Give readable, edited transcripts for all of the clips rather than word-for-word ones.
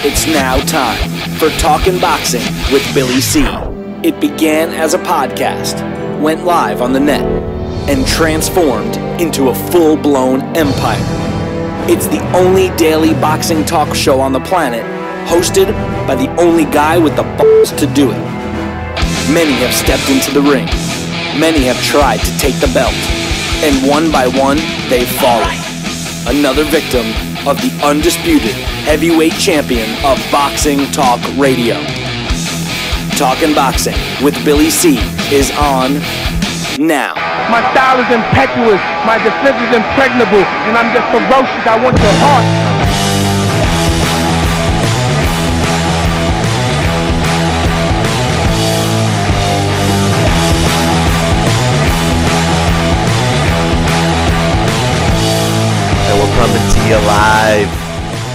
It's now time for Talkin' Boxing with Billy C. It began as a podcast, went live on the net, and transformed into a full-blown empire. It's the only daily boxing talk show on the planet, hosted by the only guy with the balls to do it. Many have stepped into the ring. Many have tried to take the belt. And one by one, they've fallen. Another victim of the undisputed heavyweight champion of Boxing Talk Radio. Talkin' Boxing with Billy C is on now. My style is impetuous, my defense is impregnable, and I'm just ferocious. I want your heart. Coming to you live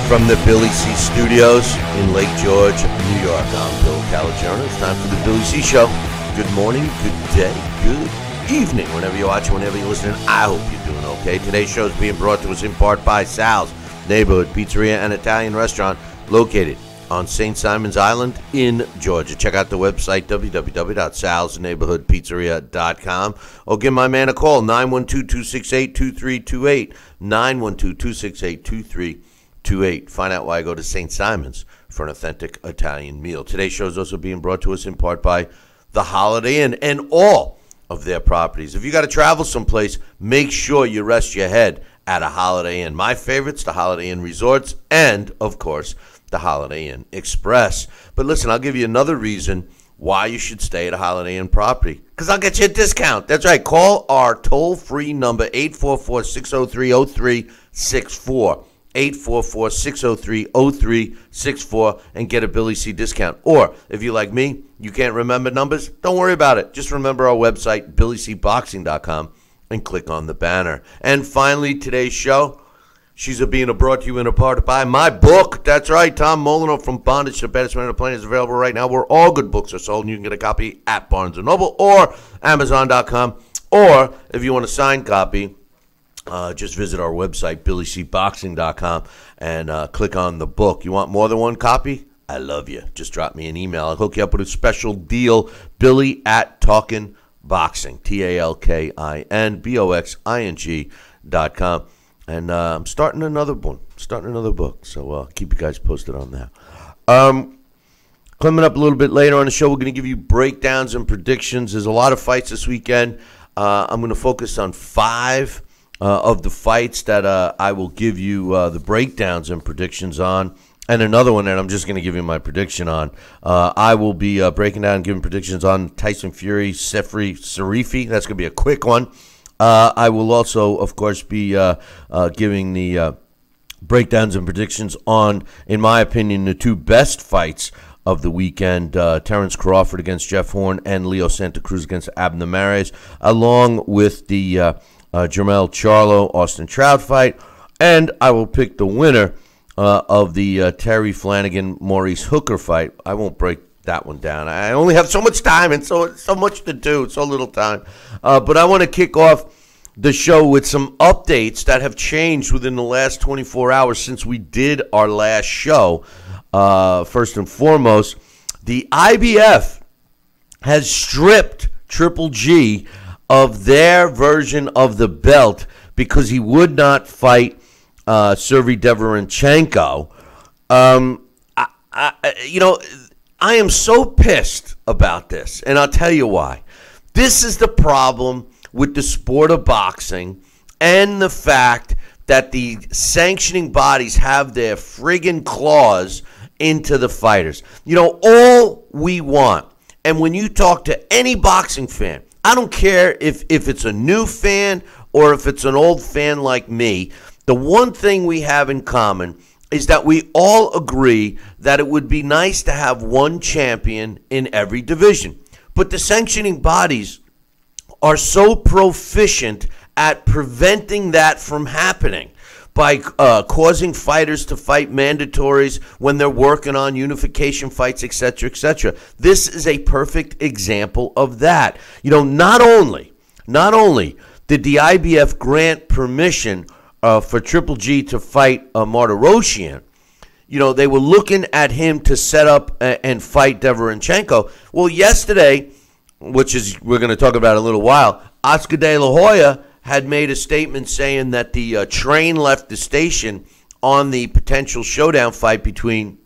from the Billy C Studios in Lake George, New York. I'm Bill Calagione. It's time for the Billy C Show. Good morning, good day, good evening. Whenever you're watching, whenever you're listening, I hope you're doing okay. Today's show is being brought to us in part by Sal's Neighborhood Pizzeria and Italian Restaurant located on St. Simon's Island in Georgia. Check out the website, www.salsneighborhoodpizzeria.com, or give my man a call, 912-268-2328, 912-268-2328. Find out why I go to St. Simon's for an authentic Italian meal. Today's show is also being brought to us in part by the Holiday Inn and all of their properties. If you got to travel someplace, make sure you rest your head at a Holiday Inn. My favorites, the Holiday Inn Resorts, and, of course, the Holiday Inn Express. But listen, I'll give you another reason why you should stay at a Holiday Inn property, because I'll get you a discount. That's right. Call our toll-free number, 844-603-0364, 844-603-0364, and get a Billy C discount. Or, if you're like me, you can't remember numbers, don't worry about it. Just remember our website, BillyCBoxing.com, and click on the banner. And finally, today's show, she's being brought to you in a part by my book. That's right, Tom Molyneux, From Bondage to Baddest Man on the Planet, is available right now where all good books are sold, and you can get a copy at Barnes & Noble or Amazon.com. Or if you want a signed copy, just visit our website, BillyCBoxing.com, and click on the book. You want more than one copy? I love you. Just drop me an email. I'll hook you up with a special deal, Billy at Talkin' Boxing, TalkinBoxing.com. And I'm starting another book, so keep you guys posted on that. Coming up a little bit later on the show, we're going to give you breakdowns and predictions. There's a lot of fights this weekend. I'm going to focus on 5 of the fights that I will give you the breakdowns and predictions on, and another one that I'm just going to give you my prediction on. I will be breaking down and giving predictions on Tyson Fury, Sefri Sarifi. That's going to be a quick one. I will also, of course, be giving the breakdowns and predictions on, in my opinion, the 2 best fights of the weekend, Terence Crawford against Jeff Horn and Leo Santa Cruz against Abner Mares, along with the Jermell Charlo Austin Trout fight. And I will pick the winner of the Terry Flanagan Maurice Hooker fight. I won't break that one down. I only have so much time and so much to do, so little time. But I want to kick off the show with some updates that have changed within the last 24 hours since we did our last show. First and foremost, the IBF has stripped Triple G of their version of the belt because he would not fight Sergey Deverenchenko. I am so pissed about this, and I'll tell you why. This is the problem with the sport of boxing and the fact that the sanctioning bodies have their friggin' claws into the fighters. All we want, and when you talk to any boxing fan, I don't care if it's a new fan or if it's an old fan like me, the one thing we have in common is that we all agree that it would be nice to have one champion in every division. But the sanctioning bodies are so proficient at preventing that from happening by causing fighters to fight mandatories when they're working on unification fights, etc., etc. This is a perfect example of that. Not only did the IBF grant permission for Triple G to fight Martirosyan, they were looking at him to set up and fight Deverenchenko. Well, yesterday, which is we're going to talk about in a little while, Oscar De La Hoya had made a statement saying that the train left the station on the potential showdown fight between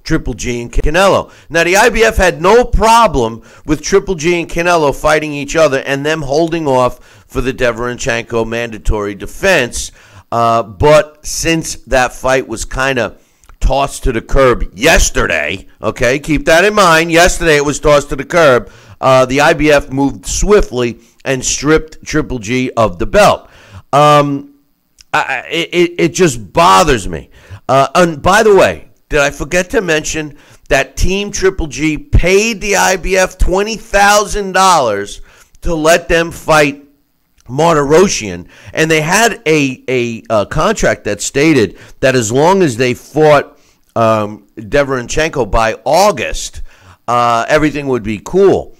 Triple G and Canelo. Now, the IBF had no problem with Triple G and Canelo fighting each other and them holding off for the Deverenchenko mandatory defense. But since that fight was kind of tossed to the curb yesterday, okay, keep that in mind. Yesterday it was tossed to the curb. The IBF moved swiftly and stripped Triple G of the belt. It just bothers me. And by the way, did I forget to mention that Team Triple G paid the IBF $20,000 to let them fight Martirosyan, and they had a contract that stated that as long as they fought Deverenchenko by August, everything would be cool.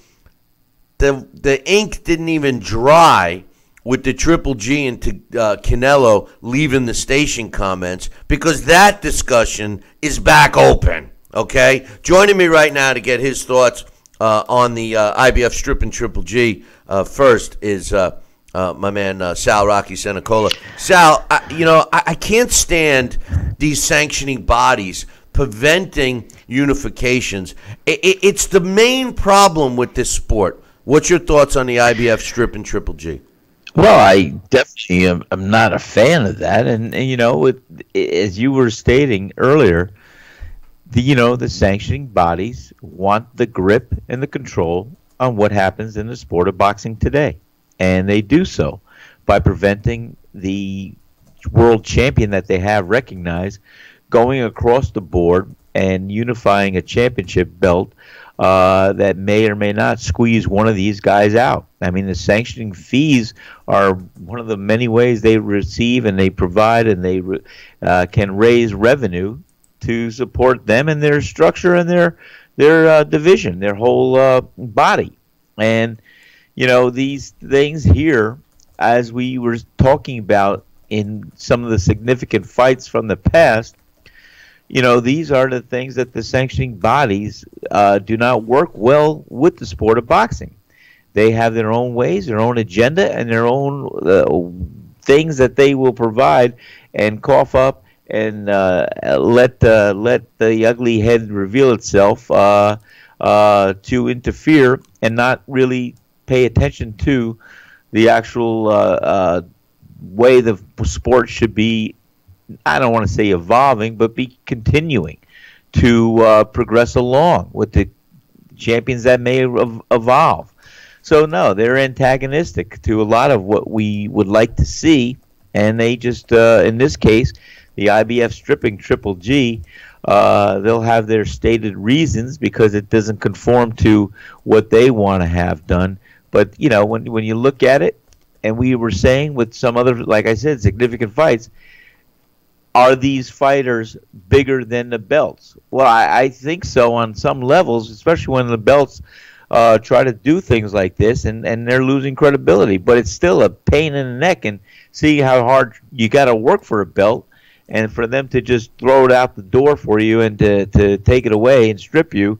The ink didn't even dry with the Triple G and Canelo leaving the station comments, because that discussion is back open, okay? Joining me right now to get his thoughts on the IBF stripping Triple G first is my man Sal Rocky Senecola. Sal, I can't stand these sanctioning bodies preventing unifications. It's the main problem with this sport. What's your thoughts on the IBF stripping Triple G? Well, I definitely am not a fan of that, and as you were stating earlier, the sanctioning bodies want the grip and the control on what happens in the sport of boxing today, and they do so by preventing the world champion that they have recognized going across the board and unifying a championship belt that may or may not squeeze one of these guys out. I mean, the sanctioning fees are one of the many ways they receive and they provide, and they can raise revenue to support them and their structure and their division, their whole body. And these things here, as we were talking about in some of the significant fights from the past, these are the things that the sanctioning bodies do not work well with the sport of boxing. They have their own ways, their own agenda, and their own things that they will provide and cough up and let the ugly head reveal itself to interfere and not really pay attention to the actual way the sport should be. I don't want to say evolving, but be continuing to progress along with the champions that may evolve. So, no, they're antagonistic to a lot of what we would like to see, and they just, in this case, the IBF stripping Triple G, they'll have their stated reasons because it doesn't conform to what they want to have done. But, when you look at it, and we were saying with some other, like I said, significant fights, are these fighters bigger than the belts? Well, I think so on some levels, especially when the belts try to do things like this, and they're losing credibility. But it's still a pain in the neck, and see how hard you got to work for a belt, and for them to just throw it out the door for you and to take it away and strip you,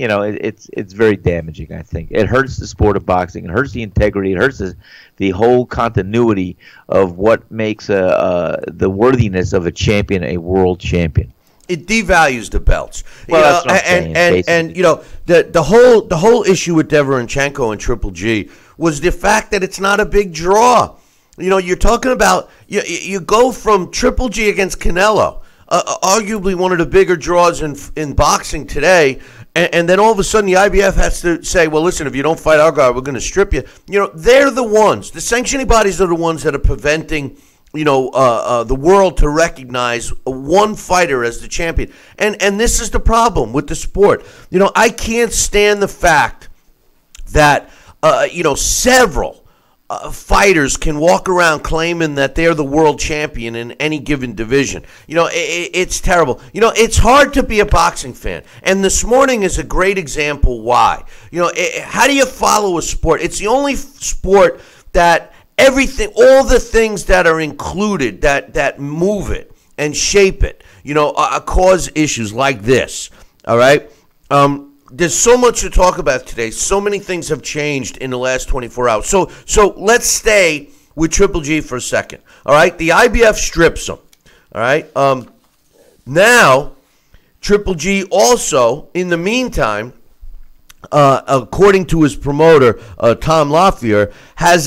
it's very damaging, I think. It hurts the sport of boxing. It hurts the integrity. It hurts the whole continuity of what makes the worthiness of a champion a world champion. It devalues the belts. Well, that's what I'm saying, and the whole issue with Deverenchenko and Triple G was the fact that it's not a big draw. You're talking about you go from Triple G against Canelo, arguably one of the bigger draws in boxing today. And then all of a sudden the IBF has to say, well, listen, if you don't fight our guy, we're going to strip you. They're the ones. The sanctioning bodies are the ones that are preventing, the world to recognize one fighter as the champion. And this is the problem with the sport. I can't stand the fact that, several fighters can walk around claiming that they're the world champion in any given division. It's terrible. It's hard to be a boxing fan, and this morning is a great example why. How do you follow a sport? It's the only sport that everything, all the things that are included that move it and shape it, cause issues like this, all right? There's so much to talk about today. So many things have changed in the last 24 hours. So let's stay with Triple G for a second, all right? The IBF strips him, all right? Now, Triple G also, in the meantime, according to his promoter, Tom Lafleur, has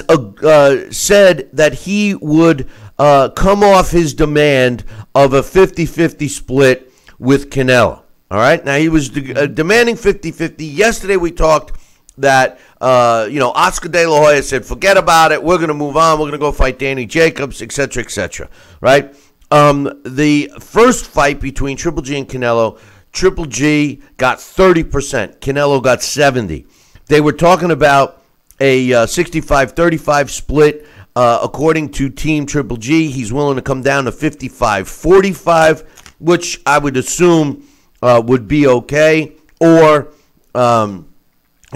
said that he would come off his demand of a 50-50 split with Canelo. All right? Now, he was demanding 50-50. Yesterday we talked that, Oscar De La Hoya said, forget about it. We're going to move on. We're going to go fight Danny Jacobs, et cetera, right? The first fight between Triple G and Canelo, Triple G got 30%. Canelo got 70%. They were talking about a 65-35 split. According to Team Triple G, he's willing to come down to 55-45, which I would assume would be okay, or even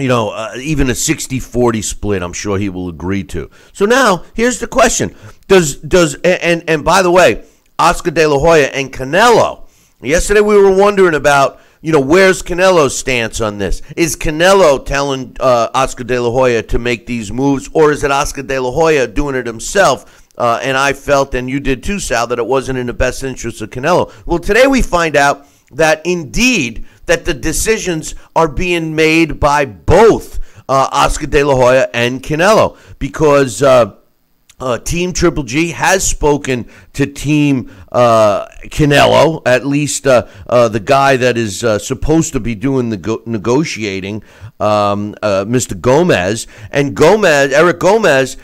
a 60-40 split. I'm sure he will agree to. So now here's the question: and by the way, Oscar De La Hoya and Canelo. Yesterday we were wondering about, where's Canelo's stance on this? Is Canelo telling Oscar De La Hoya to make these moves, or is it Oscar De La Hoya doing it himself? And I felt, and you did too, Sal, that it wasn't in the best interest of Canelo. Well, today we find out that indeed that the decisions are being made by both Oscar De La Hoya and Canelo, because Team Triple G has spoken to Team Canelo, at least the guy that is supposed to be doing the negotiating, Mr. Gomez. And Eric Gomez,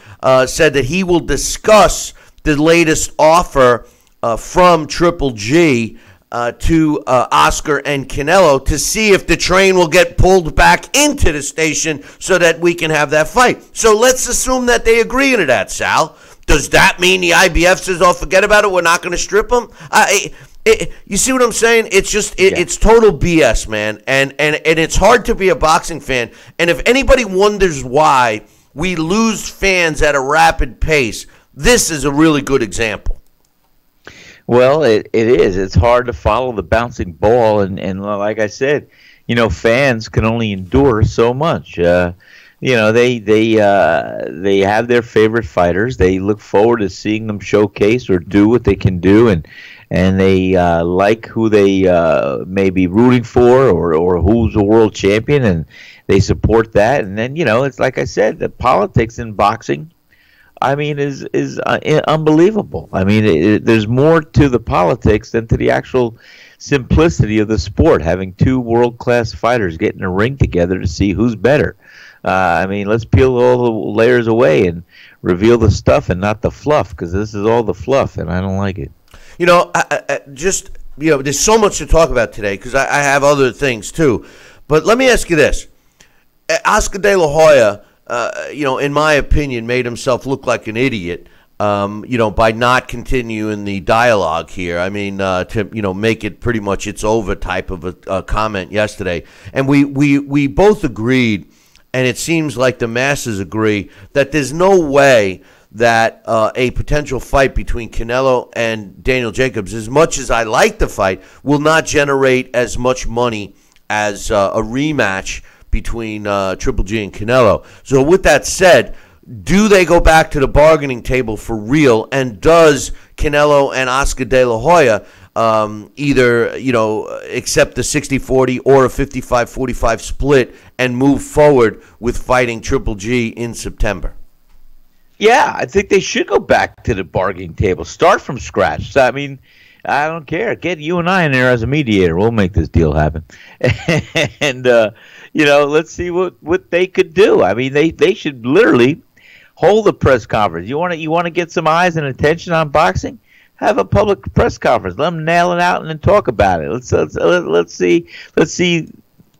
said that he will discuss the latest offer from Triple G to Oscar and Canelo to see if the train will get pulled back into the station so that we can have that fight. So let's assume that they agree to that, Sal. Does that mean the IBF says, oh, forget about it, we're not going to strip them? You see what I'm saying? It's just, it's total BS, man. And it's hard to be a boxing fan. And if anybody wonders why we lose fans at a rapid pace, this is a really good example. Well, it is. It's hard to follow the bouncing ball, and like I said, fans can only endure so much. They have their favorite fighters. They look forward to seeing them showcase or do what they can do, and they like who they may be rooting for, or who's a world champion, and they support that. And then it's like I said, the politics in boxing, I mean, is unbelievable. I mean, there's more to the politics than to the actual simplicity of the sport, having two world-class fighters get in a ring together to see who's better. I mean, let's peel all the layers away and reveal the stuff and not the fluff, because this is all the fluff, and I don't like it. There's so much to talk about today, because I have other things too. But let me ask you this. Oscar De La Hoya, in my opinion, made himself look like an idiot, by not continuing the dialogue here. I mean, to make it pretty much it's over type of a comment yesterday. And we both agreed, and it seems like the masses agree, that there's no way that a potential fight between Canelo and Daniel Jacobs, as much as I like the fight, will not generate as much money as a rematch between Triple G and Canelo. So with that said, do they go back to the bargaining table for real? And does Canelo and Oscar De La Hoya either accept the 60-40 or a 55-45 split and move forward with fighting Triple G in September? Yeah, I think they should go back to the bargaining table. Start from scratch. So, I mean, I don't care. Get you and I in there as a mediator. We'll make this deal happen. And let's see what they could do. I mean, they should literally hold a press conference. You want to get some eyes and attention on boxing? Have a public press conference. Let them nail it out and then talk about it. Let's see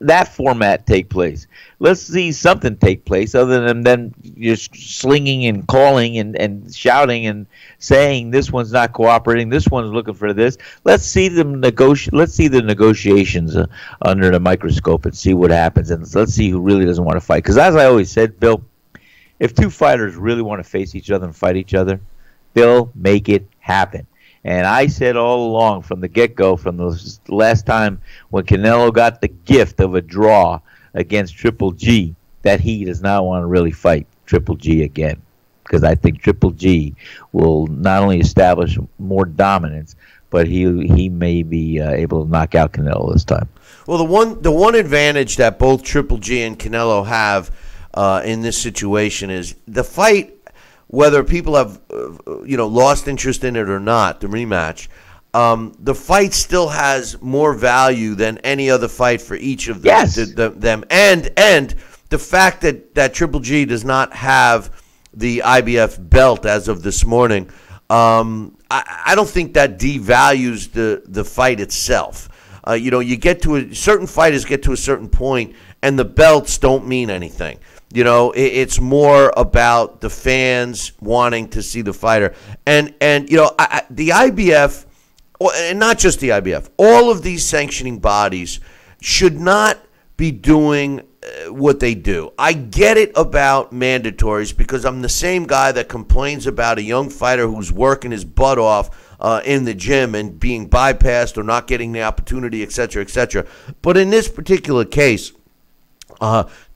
that format take place. Let's see something take place other than just slinging and calling and shouting and saying this one's not cooperating, this one's looking for this. Let's see them Let's see the negotiations under the microscope and see what happens, and let's see who really doesn't want to fight. Because as I always said, Bill, if two fighters really want to face each other and fight each other, they'll make it happen. And I said all along from the get-go, from the last time when Canelo got the gift of a draw against Triple G, that he does not want to really fight Triple G again, because I think Triple G will not only establish more dominance, but he may be able to knock out Canelo this time. Well, the one advantage that both Triple G and Canelo have in this situation is the fight, whether people have lost interest in it or not, the rematch, the fight still has more value than any other fight for each of them. Yes. them. And the fact that Triple G does not have the IBF belt as of this morning, I don't think that devalues the fight itself. You get to certain fighters get to a certain point, and the belts don't mean anything. It's more about the fans wanting to see the fighter, and the IBF, and not just the IBF, all of these sanctioning bodies should not be doing what they do. I get it about mandatories, because I'm the same guy that complains about a young fighter who's working his butt off in the gym and being bypassed or not getting the opportunity, etc., etc. But in this particular case,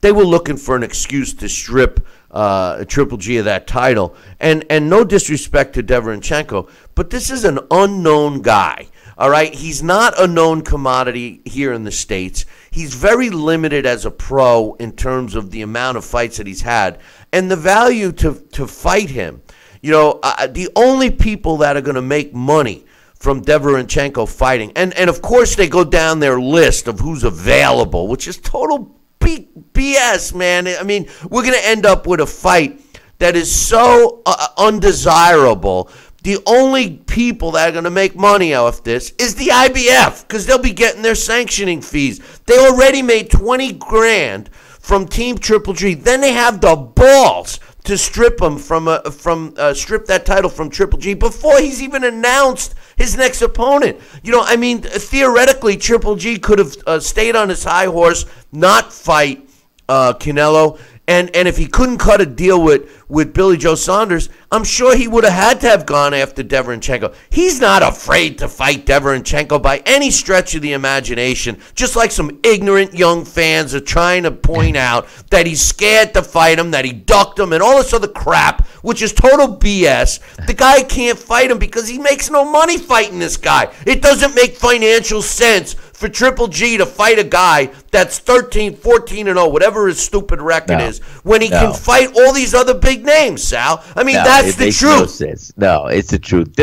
they were looking for an excuse to strip Triple G of that title. And no disrespect to Deverenchenko, but this is an unknown guy. All right, he's not a known commodity here in the States. He's very limited as a pro in terms of the amount of fights that he's had and the value to fight him. The only people that are going to make money from Deverenchenko fighting, and of course they go down their list of who's available, which is total BS, man. I mean, we're going to end up with a fight that is so undesirable. The only people that are going to make money off this is the IBF, because they'll be getting their sanctioning fees. They already made $20,000 from Team Triple G. Then they have the balls to strip him strip that title from Triple G before he's even announced his next opponent. Theoretically, Triple G could have stayed on his high horse, not fight Canelo. And if he couldn't cut a deal with Billy Joe Saunders, I'm sure he would have had to have gone after Deverenchenko. He's not afraid to fight Deverenchenko by any stretch of the imagination, just like some ignorant young fans are trying to point out that he's scared to fight him, that he ducked him, and all this other crap, which is total BS. The guy can't fight him because he makes no money fighting this guy. It doesn't make financial sense for Triple G to fight a guy that's 13, 14-0, whatever his stupid record is, when he can fight all these other big names, Sal. I mean, that's the truth. No sense. No, it's the truth.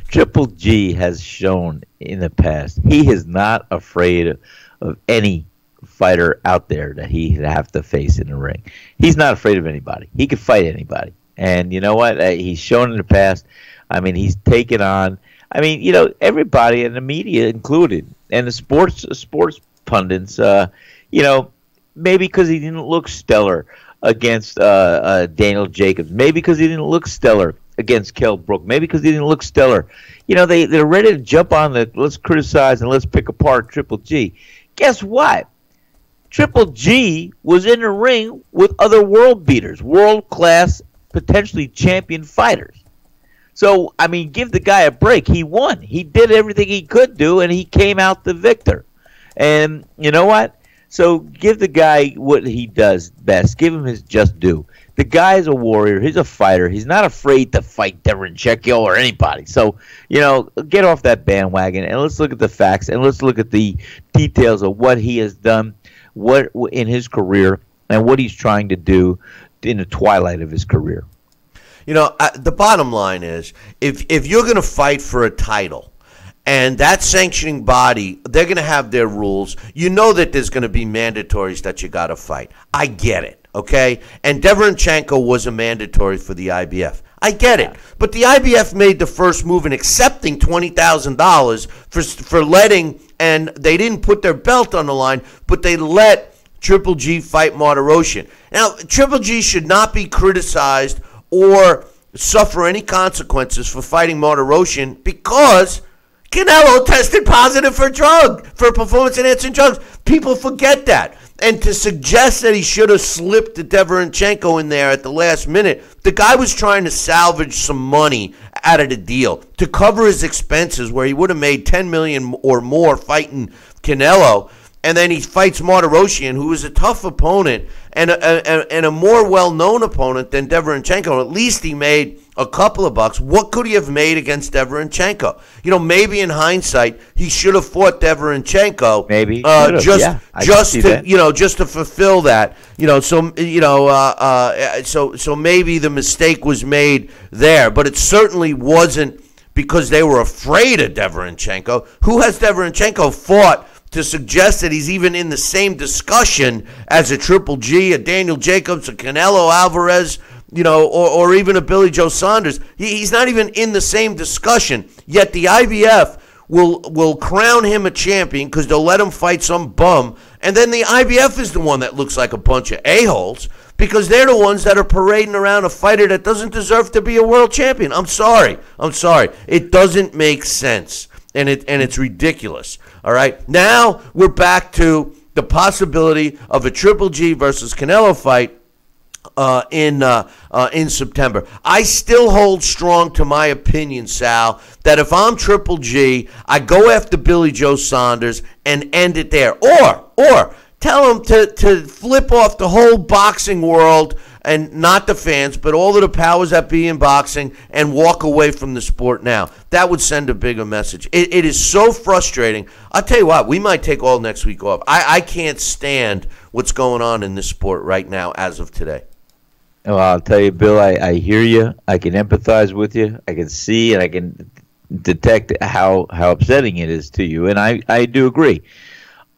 Triple G has shown in the past he is not afraid of any fighter out there that he'd have to face in the ring. He's not afraid of anybody. He can fight anybody. And you know what? He's shown in the past. I mean, he's taken on, everybody, and the media included, and the sports pundits, maybe because he didn't look stellar against Daniel Jacobs, maybe because he didn't look stellar against Kell Brook, maybe because he didn't look stellar. They're ready to jump on let's criticize and let's pick apart Triple G. Guess what? Triple G was in the ring with other world beaters, world-class, potentially champion fighters. So, I mean, give the guy a break. He won. He did everything he could do, and he came out the victor. And you know what? So give the guy what he does best. Give him his just due. The guy's a warrior. He's a fighter. He's not afraid to fight Deverenchenko or anybody. So, get off that bandwagon, and let's look at the facts, and let's look at the details of what he has done what in his career and what he's trying to do in the twilight of his career. The bottom line is, if you're going to fight for a title, and that sanctioning body, they're going to have their rules. You know that there's going to be mandatories that you got to fight. I get it, okay? And Deverenchenko was a mandatory for the IBF. I get it. But the IBF made the first move in accepting $20,000 for letting, and they didn't put their belt on the line, but they let Triple G fight Martirosyan. Now, Triple G should not be criticized or suffer any consequences for fighting Martirosyan because Canelo tested positive for performance-enhancing drugs. People forget that. And to suggest that he should have slipped the Deverenchenko in there at the last minute, the guy was trying to salvage some money out of the deal to cover his expenses, where he would have made $10 million or more fighting Canelo. And then he fights Martirosyan, who is a tough opponent and a more well-known opponent than Deverenchenko. At least he made a couple of bucks. What could he have made against Deverenchenko? You know, maybe in hindsight, he should have fought Deverenchenko. Maybe just to fulfill that. So maybe the mistake was made there, but it certainly wasn't because they were afraid of Deverenchenko. Who has Deverenchenko fought to suggest that he's even in the same discussion as a Triple G, a Daniel Jacobs, a Canelo Alvarez, or even a Billy Joe Saunders? He's not even in the same discussion. Yet the IBF will crown him a champion because they'll let him fight some bum. And then the IBF is the one that looks like a bunch of a-holes because they're the ones that are parading around a fighter that doesn't deserve to be a world champion. I'm sorry. It doesn't make sense. And it's ridiculous. All right. Now we're back to the possibility of a Triple G versus Canelo fight in September. I still hold strong to my opinion, Sal, that if I'm Triple G, I go after Billy Joe Saunders and end it there. Or tell him to flip off the whole boxing world, and not the fans, but all of the powers that be in boxing, and walk away from the sport now. That would send a bigger message. It is so frustrating. I'll tell you what, we might take all next week off. I can't stand what's going on in this sport right now as of today. Well, I'll tell you, Bill, I hear you. I can empathize with you. I can see and I can detect how upsetting it is to you, and I do agree.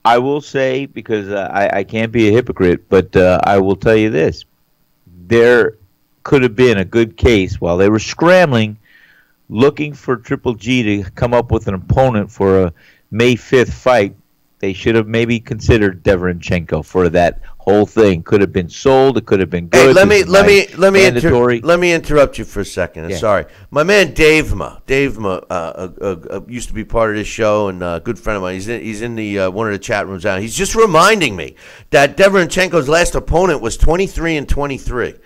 I will say, because I can't be a hypocrite, but I will tell you this. There could have been a good case while they were scrambling, looking for Triple G to come up with an opponent for a May 5th fight. They should have maybe considered Deverenchenko for that whole thing. Could have been sold. It could have been good. Hey, let me interrupt you for a second. Yeah. Sorry, my man Dave Ma used to be part of this show and a good friend of mine. He's in the one of the chat rooms now. He's just reminding me that Deverenchenko's last opponent was 23-23.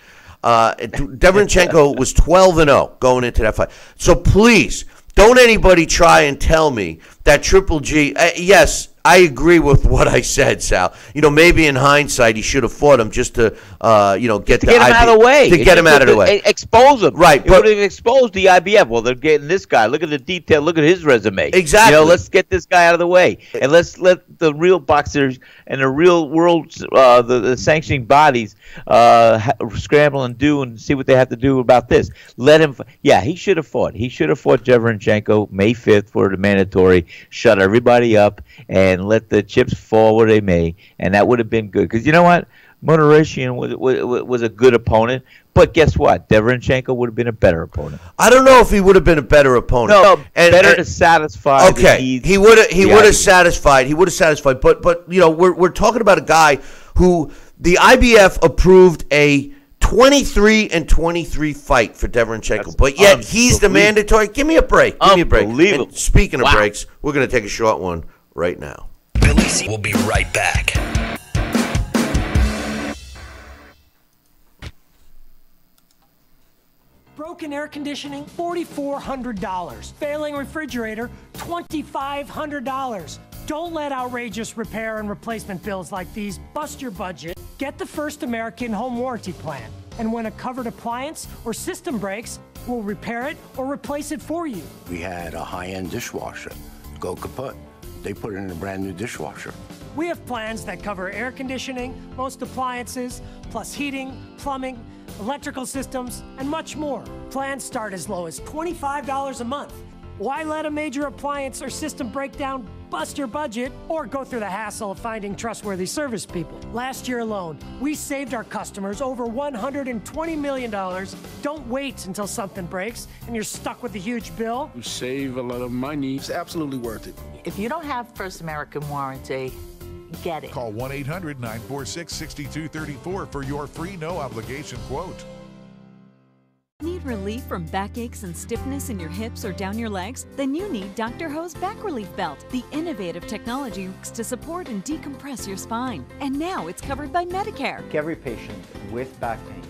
Deverenchenko was 12-0 going into that fight. So please, don't anybody try and tell me that Triple G. Yes, I agree with what I said, Sal. Maybe in hindsight he should have fought him just to, get him out of the way. To get him out of the way. Expose him. Right. It would have exposed the IBF. Well, they're getting this guy. Look at the detail. Look at his resume. Exactly. Let's get this guy out of the way. And let's let the real boxers and the real world, the sanctioning bodies scramble and do and see what they have to do about this. Let him. He should have fought. He should have fought Deverenchenko May 5th for the mandatory. Shut everybody up and let the chips fall where they may, and that would have been good. Because you know what? Martirosyan was a good opponent, but guess what? Deverenchenko would have been a better opponent. I don't know if he would have been a better opponent. No, better to satisfy. Okay, the needs he would have satisfied. He would have satisfied. But we're talking about a guy who the IBF approved a 23-23 fight for Deverenchenko, but yet he's the mandatory. Give me a break. Give me a break. Unbelievable. And speaking of breaks, we're going to take a short one right now. Billy C will be right back. Broken air conditioning, $4,400. Failing refrigerator, $2,500. Don't let outrageous repair and replacement bills like these bust your budget. Get the First American Home Warranty Plan. And when a covered appliance or system breaks, we'll repair it or replace it for you. We had a high-end dishwasher go kaput. They put it in a brand new dishwasher. We have plans that cover air conditioning, most appliances, plus heating, plumbing, electrical systems, and much more. Plans start as low as $25 a month. Why let a major appliance or system breakdown bust your budget or go through the hassle of finding trustworthy service people? Last year alone, we saved our customers over $120 million. Don't wait until something breaks and you're stuck with a huge bill. You save a lot of money. It's absolutely worth it. If you don't have First American Warranty, get it. Call 1-800-946-6234 for your free no-obligation quote. Need relief from backaches and stiffness in your hips or down your legs? Then you need Dr. Ho's Back Relief Belt. The innovative technology works to support and decompress your spine. And now it's covered by Medicare. Every patient with back pain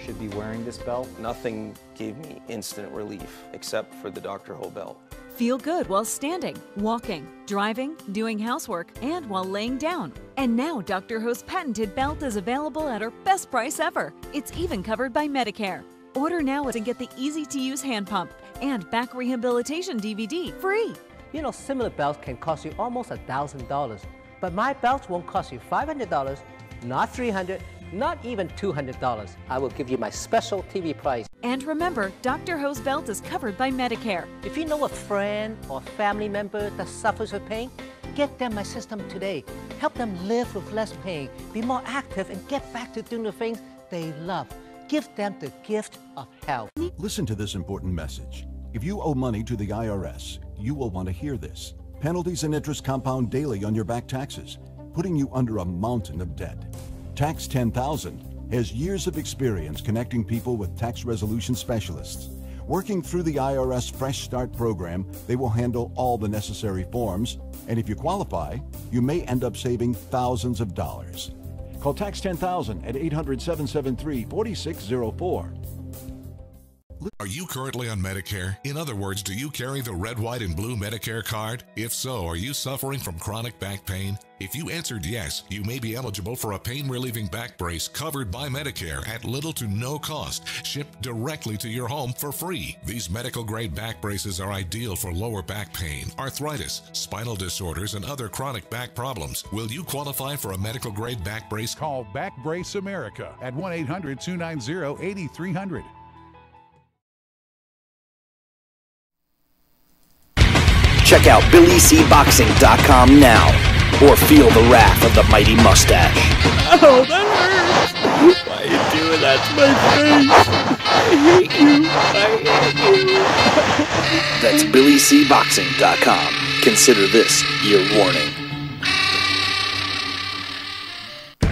should be wearing this belt? Nothing gave me instant relief except for the Dr. Ho belt. Feel good while standing, walking, driving, doing housework, and while laying down. And now Dr. Ho's patented belt is available at our best price ever. It's even covered by Medicare. Order now and get the easy-to-use hand pump and back rehabilitation DVD free. You know, similar belts can cost you almost $1,000, but my belts won't cost you $500, not $300, not even $200. I will give you my special TV price. And remember, Dr. Ho's belt is covered by Medicare. If you know a friend or family member that suffers with pain, get them my system today. Help them live with less pain, be more active, and get back to doing the things they love. Give them the gift of health. Listen to this important message. If you owe money to the IRS, you will want to hear this. Penalties and interest compound daily on your back taxes, putting you under a mountain of debt. Tax 10,000 has years of experience connecting people with tax resolution specialists. Working through the IRS Fresh Start program, they will handle all the necessary forms, and if you qualify, you may end up saving thousands of dollars. Call Tax 10,000 at 800-773-4604. Are you currently on Medicare? In other words, do you carry the red, white, and blue Medicare card? If so, are you suffering from chronic back pain? If you answered yes, you may be eligible for a pain-relieving back brace covered by Medicare at little to no cost, shipped directly to your home for free. These medical-grade back braces are ideal for lower back pain, arthritis, spinal disorders, and other chronic back problems. Will you qualify for a medical-grade back brace? Call Back Brace America at 1-800-290-8300. Check out BillyCBoxing.com now, or feel the wrath of the mighty mustache. Oh, that hurts! Why are you doing that to my face? I hate you. That's BillyCBoxing.com. Consider this your warning.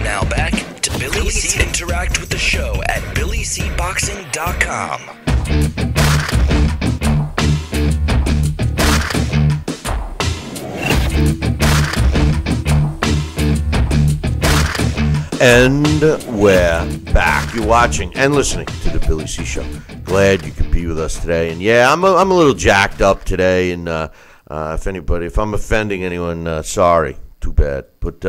Now back to Billy C. Interact with the show at BillyCBoxing.com. And we're back. You're watching and listening to the Billy C. Show. Glad you could be with us today. And yeah, I'm a little jacked up today. And if I'm offending anyone, sorry. Too bad. But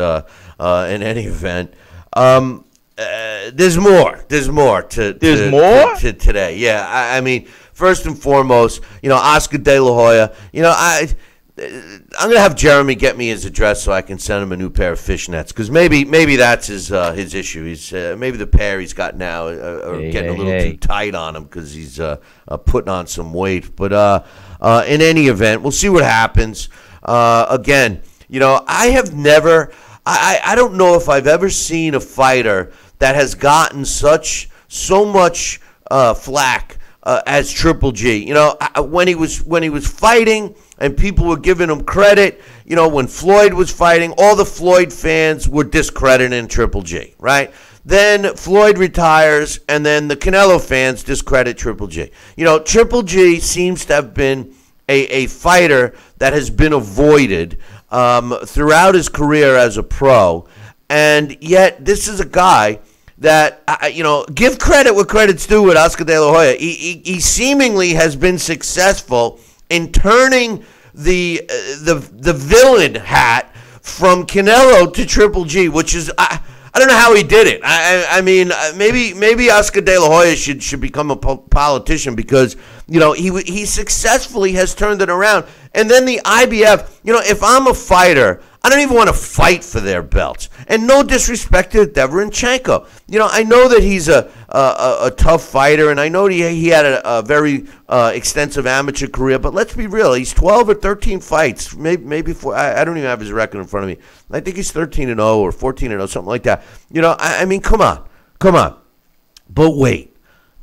in any event, there's more. There's more to today. Yeah, I mean, first and foremost, Oscar De La Hoya. I'm gonna have Jeremy get me his address so I can send him a new pair of fishnets, because maybe that's his issue. He's maybe the pair he's got now are getting a little too tight on him because he's putting on some weight. But in any event, we'll see what happens. Again, I have never. I don't know if I've ever seen a fighter that has gotten so much flack as Triple G. When he was fighting and people were giving him credit, when Floyd was fighting, all the Floyd fans were discrediting Triple G, right? Then Floyd retires, and then the Canelo fans discredit Triple G. Triple G seems to have been a fighter that has been avoided throughout his career as a pro, and yet this is a guy that, give credit where credit's due with Oscar De La Hoya. He seemingly has been successful in turning the villain hat from Canelo to Triple G, which is I don't know how he did it. I mean, maybe Oscar De La Hoya should become a politician, because he successfully has turned it around. And then the IBF, if I'm a fighter, I don't even want to fight for their belts. And no disrespect to Deverenchenko. I know that he's a tough fighter, and I know he had a very extensive amateur career, but let's be real. He's 12 or 13 fights, maybe four. I don't even have his record in front of me. I think he's 13-0 or 14-0, something like that. I mean, come on. But wait,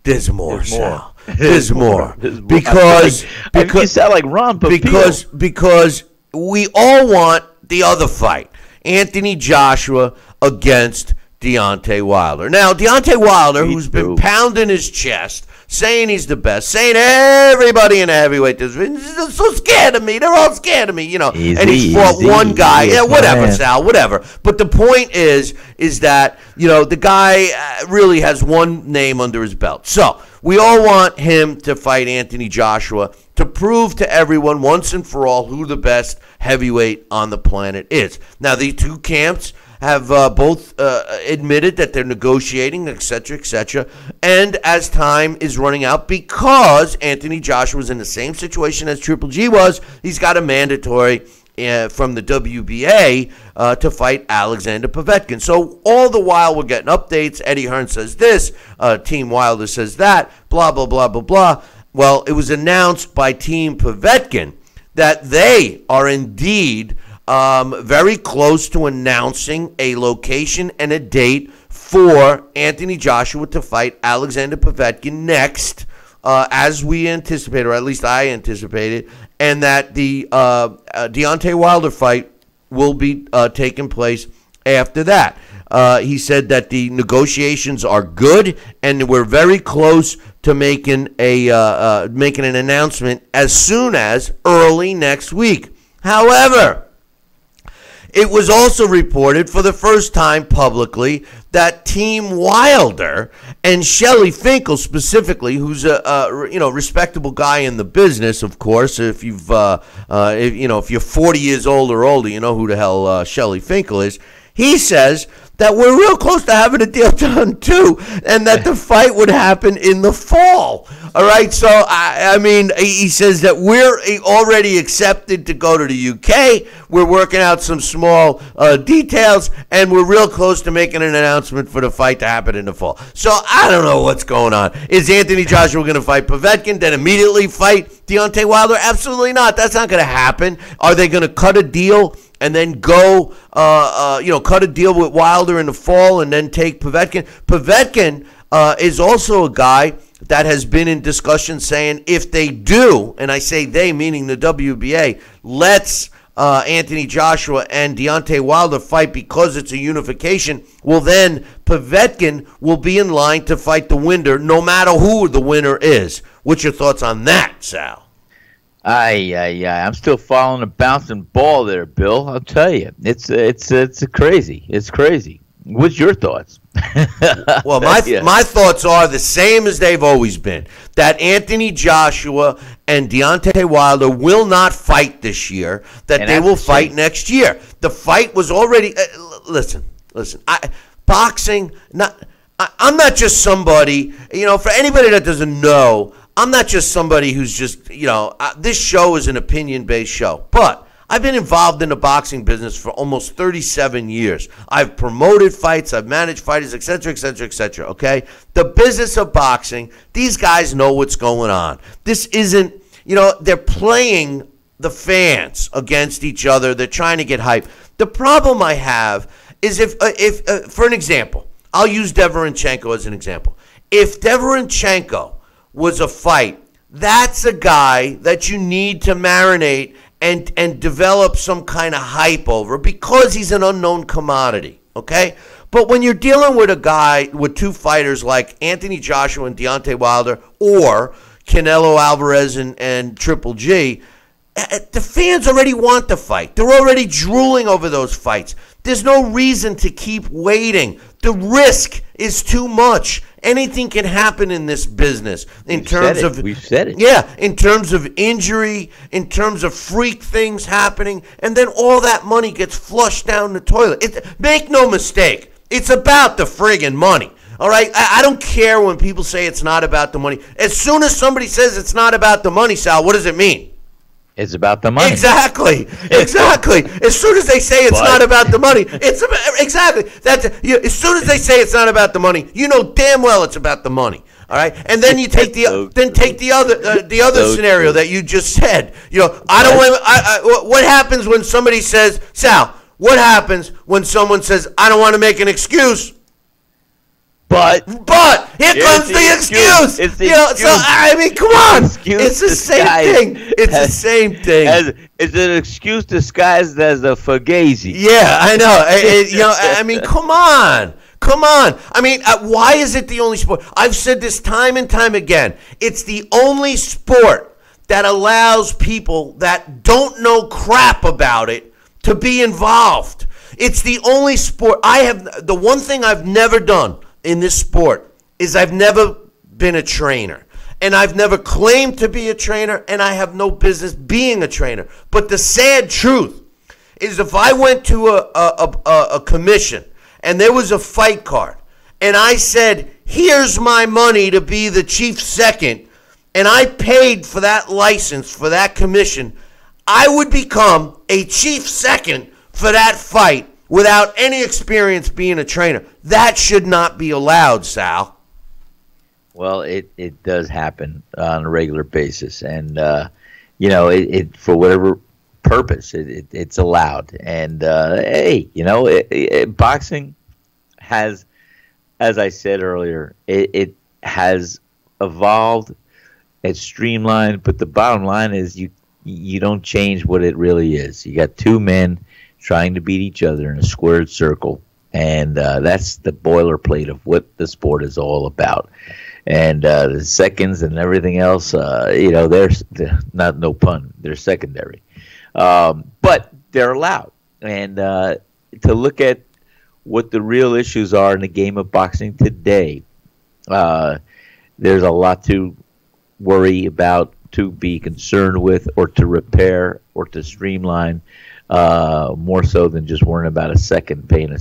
there's more, Sal. There's more. Because you sound like Ron Popeil. Because we all want the other fight, Anthony Joshua against Deontay Wilder. Now, Deontay Wilder, who's been pounding his chest saying he's the best, saying everybody in the heavyweight division is so scared of me. They're all scared of me, you know. And he fought one guy. Yeah, whatever, Sal, whatever. But the point is that, you know, the guy really has one name under his belt. So we all want him to fight Anthony Joshua to prove to everyone once and for all who the best heavyweight on the planet is. Now, the two camps have both admitted that they're negotiating, et cetera, and as time is running out, because Anthony Joshua was in the same situation as Triple G was, he's got a mandatory from the WBA to fight Alexander Povetkin. So all the while we're getting updates. Eddie Hearn says this, Team Wilder says that, blah, blah, blah, blah, blah. Well, it was announced by Team Povetkin that they are indeed very close to announcing a location and a date for Anthony Joshua to fight Alexander Povetkin next, as we anticipated, or at least I anticipated, and that the Deontay Wilder fight will be taking place after that. He said that the negotiations are good, and we're very close to making an announcement as soon as early next week. However, it was also reported for the first time publicly that Team Wilder and Shelly Finkel specifically, who's a respectable guy in the business, of course. If if you're 40 years old or older, you know who the hell Shelly Finkel is. He says that we're real close to having a deal done too, and that the fight would happen in the fall. All right, so I mean, he says that we're already accepted to go to the UK. We're working out some small details, and we're real close to making an announcement for the fight to happen in the fall. So I don't know what's going on. Is Anthony Joshua going to fight Povetkin, then immediately fight Deontay Wilder? Absolutely not. That's not going to happen. Are they going to cut a deal and then go, cut a deal with Wilder in the fall and then take Povetkin? Povetkin is also a guy that has been in discussion saying if they do, and I say they meaning the WBA, lets Anthony Joshua and Deontay Wilder fight because it's a unification, well then Povetkin will be in line to fight the winner no matter who the winner is. What's your thoughts on that, Sal? I'm still following a bouncing ball there, Bill. I'll tell you, it's crazy. It's crazy. What's your thoughts? Well, my thoughts are the same as they've always been. That Anthony Joshua and Deontay Wilder will not fight this year. That they will fight next year. The fight was already. Listen. Boxing. I'm not just somebody. For anybody that doesn't know, I'm not just somebody who's just, this show is an opinion-based show. But I've been involved in the boxing business for almost 37 years. I've promoted fights, I've managed fighters, et cetera, okay? The business of boxing, these guys know what's going on. This isn't, they're playing the fans against each other. They're trying to get hype. The problem I have is if for an example, I'll use Deverenchenko as an example. If Deverenchenko was a fight, that's a guy that you need to marinate and develop some kind of hype over because he's an unknown commodity, okay? But when you're dealing with a guy, with two fighters like Anthony Joshua and Deontay Wilder or Canelo Alvarez and Triple G, the fans already want the fight. They're already drooling over those fights. There's no reason to keep waiting. The risk is too much. Anything can happen in this business in terms of we've said it. Yeah, in terms of injury, in terms of freak things happening, and then all that money gets flushed down the toilet. Make no mistake, it's about the friggin' money. All right, I don't care when people say it's not about the money. As soon as somebody says it's not about the money, Sal, what does it mean? It's about the money. Exactly. As soon as they say it's not about the money, it's about, exactly. As soon as they say it's not about the money, you know damn well it's about the money. All right, and then you take the other scenario that you just said. What happens when somebody says, Sal? What happens when someone says, I don't want to make an excuse? But here comes the excuse. It's the excuse. So I mean, come on. It's the same thing. It's the same thing. It's an excuse disguised as a fugazi. Yeah, I know. I mean, come on. Come on. I mean, why is it the only sport? I've said this time and time again. It's the only sport that allows people that don't know crap about it to be involved. It's the only sport. The one thing I've never done in this sport is I've never been a trainer. And I've never claimed to be a trainer, and I have no business being a trainer. But the sad truth is if I went to a commission and there was a fight card, and I said, here's my money to be the chief second, and I paid for that license for that commission, I would become a chief second for that fight without any experience being a trainer. That should not be allowed, Sal. Well, it does happen on a regular basis, and it for whatever purpose it's allowed. And hey, boxing has, as I said earlier, it has evolved, it's streamlined, but the bottom line is you don't change what it really is. You got two men trying to beat each other in a squared circle, and that's the boilerplate of what the sport is all about. And the seconds and everything else, they're not, no pun, they're secondary. But they're allowed. And to look at what the real issues are in the game of boxing today, there's a lot to worry about, to be concerned with, or to repair, or to streamline, more so than just worrying about a second paying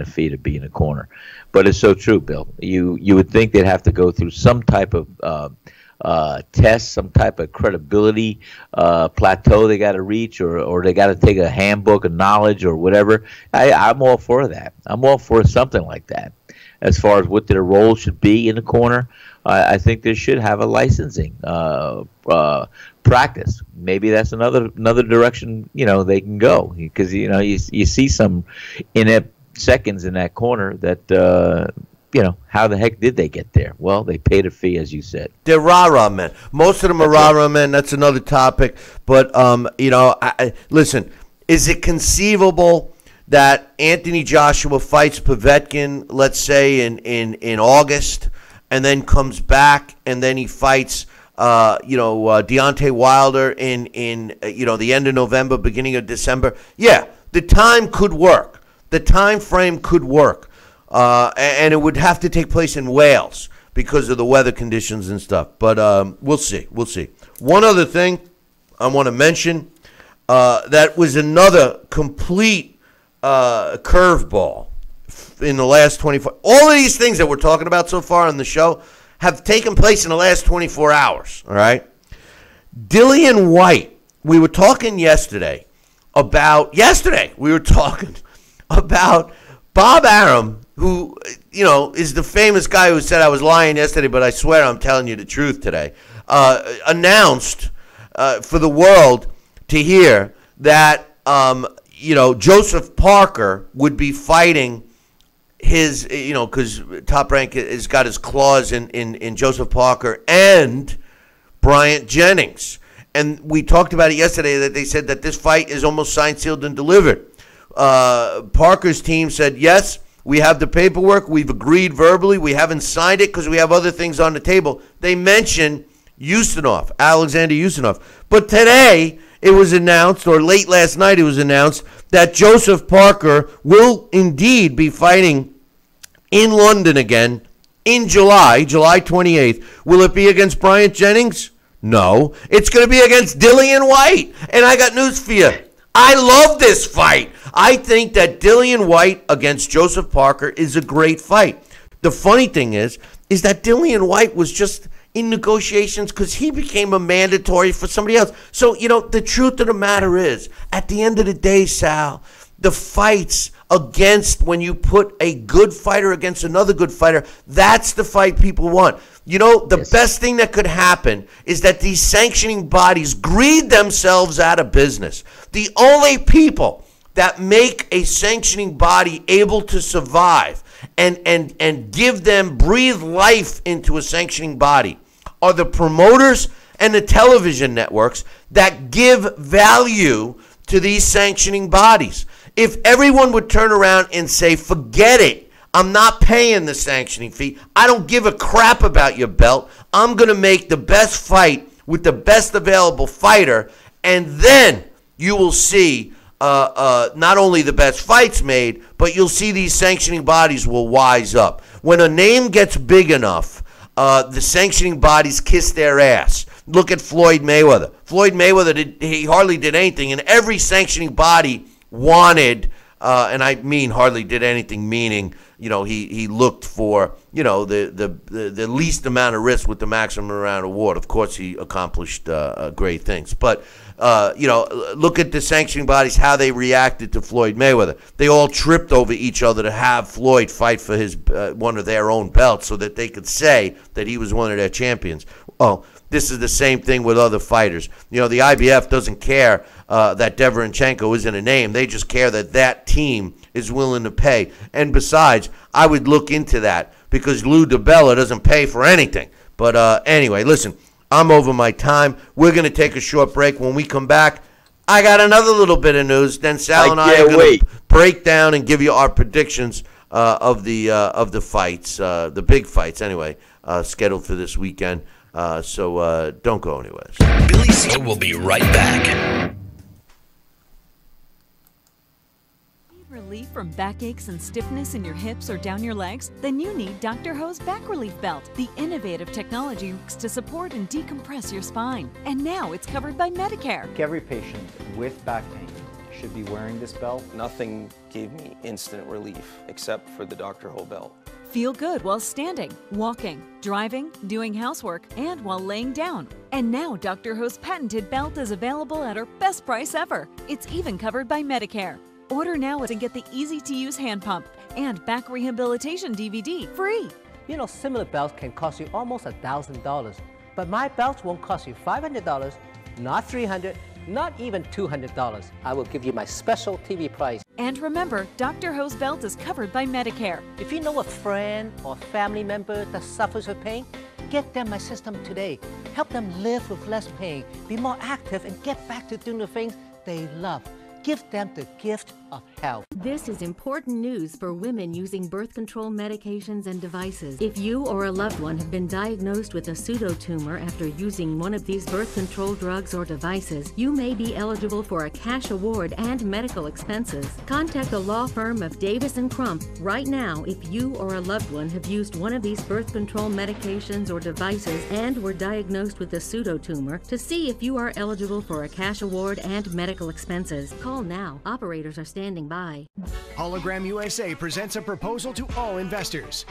a fee to be in a corner. But it's so true, Bill. You would think they'd have to go through some type of test, some type of credibility plateau they got to reach, or they got to take a handbook of knowledge or whatever. I'm all for that. I'm all for something like that. As far as what their role should be in the corner, I think they should have a licensing practice. Maybe that's another direction they can go, because you see some inept seconds in that corner that how the heck did they get there? Well, they paid a fee, as you said. They're rah-rah men. Most of them are rah-rah men. That's another topic. But listen, is it conceivable that Anthony Joshua fights Povetkin, let's say in August, and then comes back, and then he fights Deontay Wilder in the end of November, beginning of December? Yeah, the time could work. The time frame could work, and it would have to take place in Wales because of the weather conditions and stuff. But we'll see. We'll see. One other thing I want to mention, that was another complete curveball in the last 24. All of these things that we're talking about so far on the show have taken place in the last 24 hours, all right? Dillian White, we were talking yesterday about Bob Arum, who, is the famous guy who said I was lying yesterday, but I swear I'm telling you the truth today, announced for the world to hear that, Joseph Parker would be fighting his, because Top Rank has got his claws in Joseph Parker and Bryant Jennings. And we talked about it yesterday, that they said that this fight is almost signed, sealed, and delivered. Parker's team said, yes, we have the paperwork. We've agreed verbally. We haven't signed it because we have other things on the table. They mentioned Alexander Usanov. But today it was announced, or late last night it was announced, that Joseph Parker will indeed be fighting in London again in July 28th. Will it be against Bryant Jennings? No. It's going to be against Dillian White. And I got news for you. I love this fight. I think that Dillian White against Joseph Parker is a great fight. The funny thing is that Dillian White was just in negotiations because he became a mandatory for somebody else. So, the truth of the matter is, at the end of the day, Sal, the fights against, when you put a good fighter against another good fighter, that's the fight people want. The best thing that could happen is that these sanctioning bodies greed themselves out of business. The only people that make a sanctioning body able to survive and give them, breathe life into a sanctioning body are the promoters and the television networks that give value to these sanctioning bodies. If everyone would turn around and say, forget it, I'm not paying the sanctioning fee. I don't give a crap about your belt. I'm going to make the best fight with the best available fighter, and then you will see not only the best fights made, but you'll see these sanctioning bodies will wise up. When a name gets big enough, the sanctioning bodies kiss their ass. Look at Floyd Mayweather. Floyd Mayweather, he hardly did anything, and every sanctioning body wanted, and I mean hardly did anything, meaning, he looked for, the least amount of risk with the maximum amount of reward. Of course, he accomplished great things. But, look at the sanctioning bodies, how they reacted to Floyd Mayweather. They all tripped over each other to have Floyd fight for his one of their own belts so that they could say that he was one of their champions. Oh, this is the same thing with other fighters. The IBF doesn't care that Deverenchenko isn't a name. They just care that that team is willing to pay. And besides, I would look into that because Lou DiBella doesn't pay for anything. But anyway, listen, I'm over my time. We're going to take a short break. When we come back, I got another little bit of news. Then Sal and I are going to break down and give you our predictions of the fights, the big fights anyway, scheduled for this weekend. So don't go anywhere. Billy C will be right back. Relief from backaches and stiffness in your hips or down your legs? Then you need Dr. Ho's Back Relief Belt. The innovative technology works to support and decompress your spine. And now it's covered by Medicare. Every patient with back pain should be wearing this belt. Nothing gave me instant relief except for the Dr. Ho belt. Feel good while standing, walking, driving, doing housework, and while laying down. And now Dr. Ho's patented belt is available at our best price ever. It's even covered by Medicare. Order now and get the easy-to-use hand pump and back rehabilitation DVD free. Similar belts can cost you almost $1,000, but my belts won't cost you $500, not $300, not even $200. I will give you my special TV price. And remember, Dr. Ho's belt is covered by Medicare. If you know a friend or family member that suffers with pain, get them my system today. Help them live with less pain, be more active, and get back to doing the things they love. Give them the gift of health. This is important news for women using birth control medications and devices. If you or a loved one have been diagnosed with a pseudotumor after using one of these birth control drugs or devices, you may be eligible for a cash award and medical expenses. Contact the law firm of Davis & Crump right now if you or a loved one have used one of these birth control medications or devices and were diagnosed with a pseudotumor to see if you are eligible for a cash award and medical expenses. Call now. Operators are standing by. Hologram USA presents a proposal to all investors.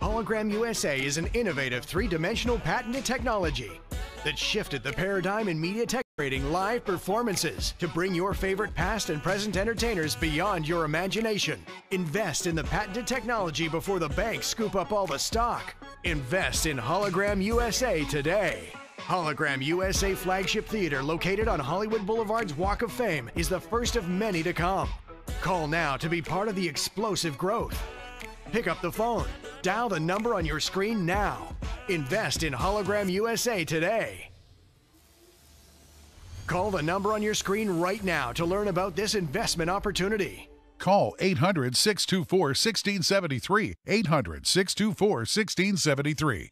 Hologram USA is an innovative three-dimensional patented technology that shifted the paradigm in media tech, creating live performances to bring your favorite past and present entertainers beyond your imagination. Invest in the patented technology before the banks scoop up all the stock. Invest in Hologram USA today. Hologram USA Flagship Theater, located on Hollywood Boulevard's Walk of Fame, is the first of many to come. Call now to be part of the explosive growth. Pick up the phone. Dial the number on your screen now. Invest in Hologram USA today. Call the number on your screen right now to learn about this investment opportunity. Call 800-624-1673. 800-624-1673.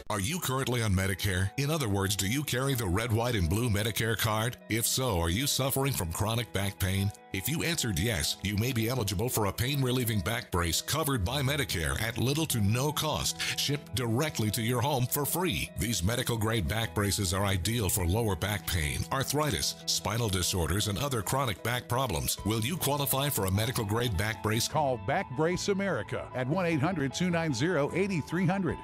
Are you currently on Medicare? In other words, do you carry the red, white, and blue Medicare card? If so, are you suffering from chronic back pain? If you answered yes, you may be eligible for a pain-relieving back brace covered by Medicare at little to no cost, shipped directly to your home for free. These medical-grade back braces are ideal for lower back pain, arthritis, spinal disorders, and other chronic back problems. Will you qualify for a medical-grade back brace? Call Back Brace America at 1-800-290-8300.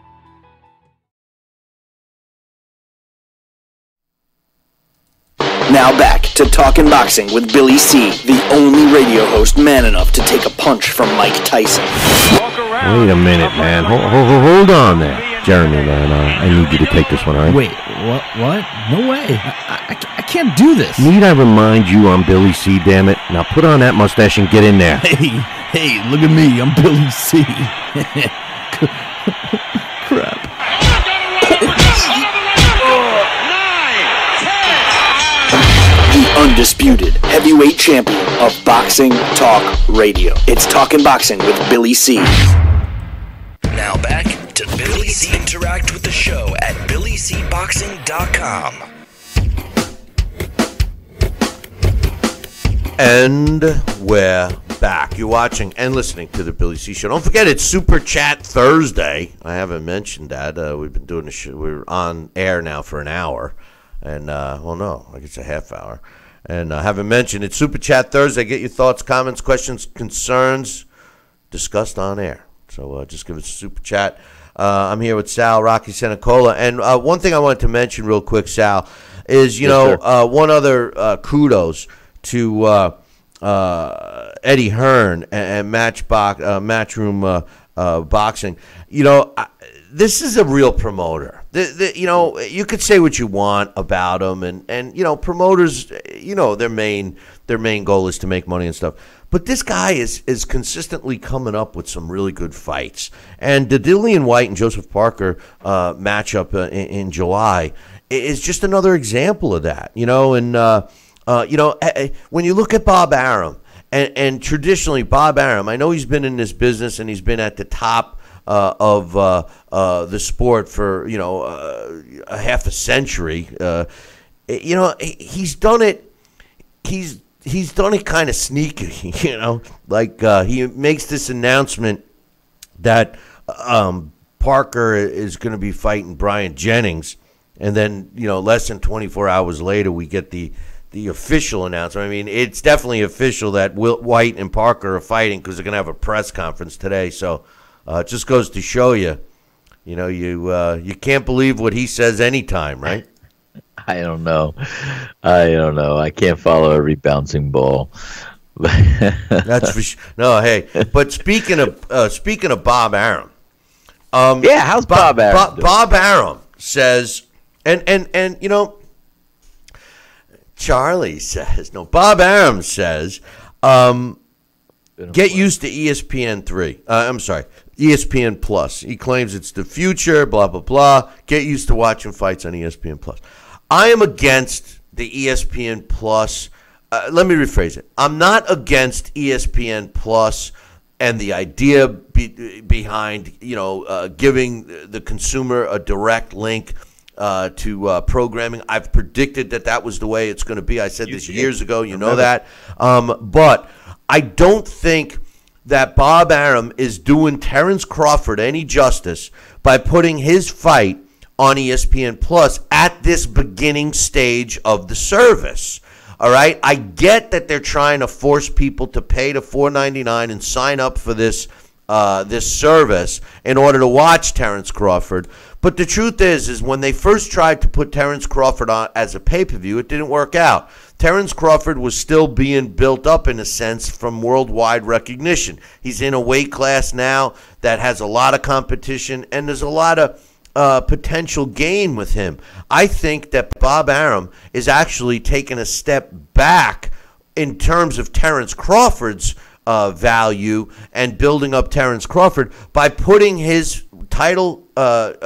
Now back to Talkin' Boxing with Billy C., the only radio host man enough to take a punch from Mike Tyson. Wait a minute, man. Hold on there. Jeremy, man, I need you to take this one, all right? Wait, what? No way. I can't do this. Need I remind you I'm Billy C., damn it? Now put on that mustache and get in there. Hey, look at me. I'm Billy C. Crap. Undisputed heavyweight champion of Boxing Talk Radio. It's Talkin' Boxing with Billy C. Now back to Billy C. Interact with the show at BillyCBoxing.com. And we're back. You're watching and listening to the Billy C. Show. Don't forget, it's Super Chat Thursday. I haven't mentioned that. We've been doing the show. We're on air now for an hour. And, well, no, I guess a half hour. And I haven't mentioned it's Super Chat Thursday. Get your thoughts, comments, questions, concerns discussed on air. So just give us a Super Chat. I'm here with Sal, Rocky Senecola. And one thing I wanted to mention real quick, Sal, is, one other kudos to Eddie Hearn and Matchroom Boxing. This is a real promoter. You could say what you want about them, and promoters, their main goal is to make money and stuff. But this guy is consistently coming up with some really good fights. And the Dillian White and Joseph Parker matchup in July is just another example of that. When you look at Bob Arum, and traditionally Bob Arum, I know he's been in this business and he's been at the top of the sport for a half a century. He's done it. He's done it kind of sneaky. He makes this announcement that Parker is going to be fighting Brian Jennings, and then less than 24 hours later we get the official announcement. I mean, it's definitely official that White and Parker are fighting because they're going to have a press conference today. So it just goes to show you, you can't believe what he says anytime, right? I don't know. I can't follow every bouncing ball. That's for sure. No, hey. But speaking of Bob Arum, how's Bob Arum? Bob Arum says, and Charlie says, no, Bob Arum says, get used to ESPN3. I'm sorry, ESPN Plus. He claims it's the future, blah, blah, blah. Get used to watching fights on ESPN Plus. I am against the ESPN Plus. Let me rephrase it. I'm not against ESPN Plus and the idea behind, giving the consumer a direct link to programming. I've predicted that was the way it's going to be. I said this years ago. You know that. But I don't think that Bob Arum is doing Terence Crawford any justice by putting his fight on ESPN Plus at this beginning stage of the service. All right? I get that they're trying to force people to pay the $4.99 and sign up for this service in order to watch Terence Crawford. But the truth is when they first tried to put Terence Crawford on as a pay-per-view, it didn't work out. Terence Crawford was still being built up, in a sense, from worldwide recognition. He's in a weight class now that has a lot of competition, and there's a lot of potential gain with him. I think that Bob Arum is actually taking a step back in terms of Terence Crawford's value and building up Terence Crawford by putting his title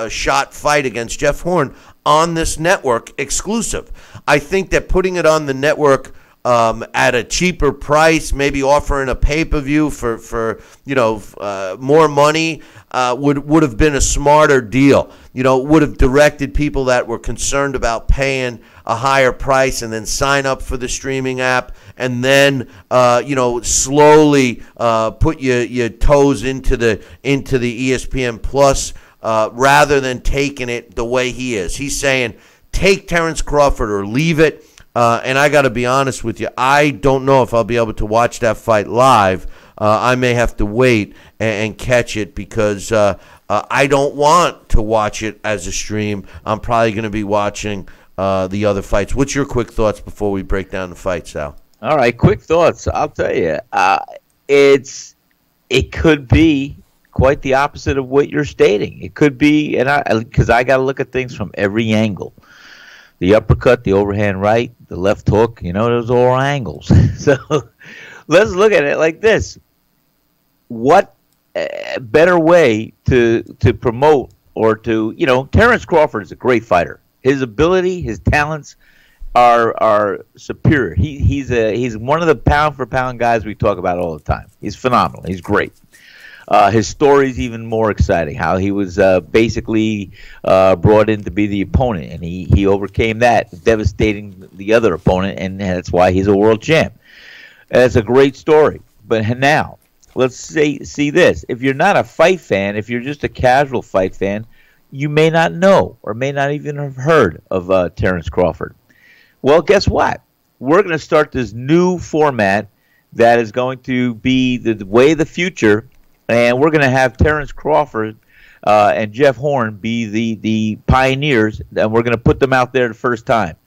shot fight against Jeff Horn on this network exclusive. I think that putting it on the network at a cheaper price, maybe offering a pay-per-view for more money, would have been a smarter deal. Would have directed people that were concerned about paying a higher price and then sign up for the streaming app, and then slowly put your toes into the ESPN Plus rather than taking it the way he is. He's saying take Terence Crawford or leave it. And I got to be honest with you, I don't know if I'll be able to watch that fight live. I may have to wait and catch it because I don't want to watch it as a stream. I'm probably going to be watching the other fights. What's your quick thoughts before we break down the fight, Sal? All right, quick thoughts. I'll tell you, it could be quite the opposite of what you're stating. It could be, because I got to look at things from every angle. The uppercut, the overhand right, the left hook, those are all angles. So let's look at it like this. What better way to promote or to, Terence Crawford is a great fighter. His ability, his talents are superior. He's one of the pound-for-pound guys we talk about all the time. He's phenomenal. He's great. His story is even more exciting. How he was basically brought in to be the opponent, and he overcame that, devastating the other opponent, and that's why he's a world champ. That's a great story. But now, let's see this. If you're not a fight fan, if you're just a casual fight fan, you may not know or may not even have heard of Terence Crawford. Well, guess what? We're going to start this new format that is going to be the way of the future, and we're going to have Terence Crawford and Jeff Horn be the pioneers, and we're going to put them out there the first time.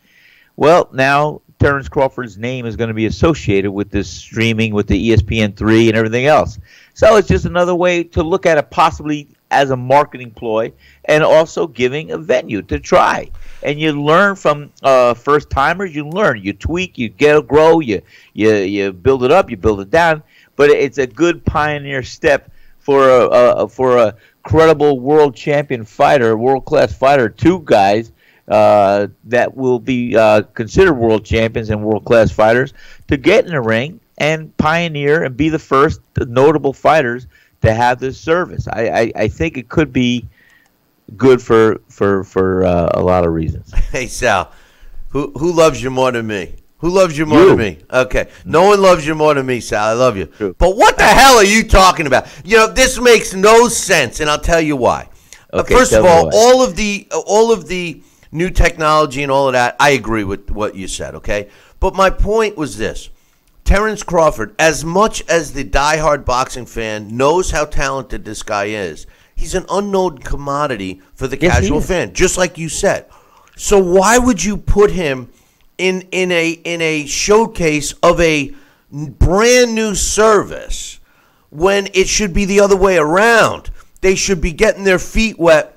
Well, now Terence Crawford's name is going to be associated with this streaming, with the ESPN3 and everything else. So it's just another way to look at it, possibly as a marketing ploy, and also giving a venue to try. And you learn from first timers. You learn, you tweak, you grow, you build it up, you build it down. But it's a good pioneer step for a credible world champion fighter, world class fighter, two guys that will be considered world champions and world class fighters, to get in the ring and pioneer and be the first notable fighters to have this service. I think it could be good for a lot of reasons. Hey, Sal, who loves you more than me? Who loves you more than me? Okay. No one loves you more than me, Sal. I love you. True. But what the hell are you talking about? You know, this makes no sense, and I'll tell you why. Okay, first of all, all of the new technology and all of that, I agree with what you said, okay? But my point was this. Terence Crawford, as much as the diehard boxing fan knows how talented this guy is, he's an unknown commodity for the casual fan, just like you said. So why would you put him in a showcase of a brand new service when it should be the other way around? They should be getting their feet wet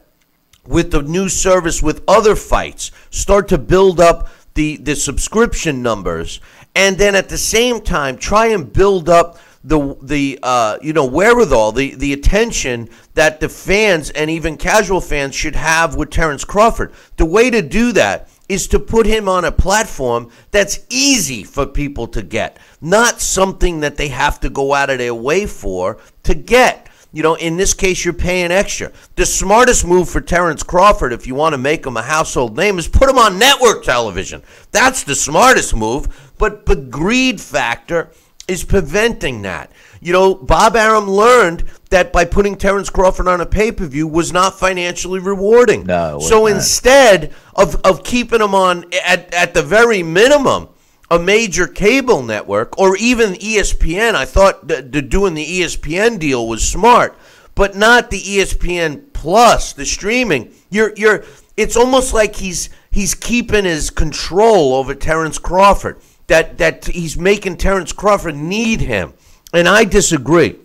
with the new service, with other fights, start to build up the subscription numbers, and then at the same time try and build up the wherewithal, the attention that the fans and even casual fans should have with Terence Crawford. The way to do that is to put him on a platform that's easy for people to get, not something that they have to go out of their way for to get. You know, in this case, you're paying extra. The smartest move for Terence Crawford, if you want to make him a household name, is put him on network television. That's the smartest move. But the greed factor is preventing that. You know, Bob Arum learned that by putting Terence Crawford on a pay-per-view was not financially rewarding. No. So instead of keeping him on, at the very minimum, a major cable network, or even ESPN. I thought doing the ESPN deal was smart, but not the ESPN Plus, the streaming. It's almost like he's keeping his control over Terence Crawford. That he's making Terence Crawford need him, and I disagree.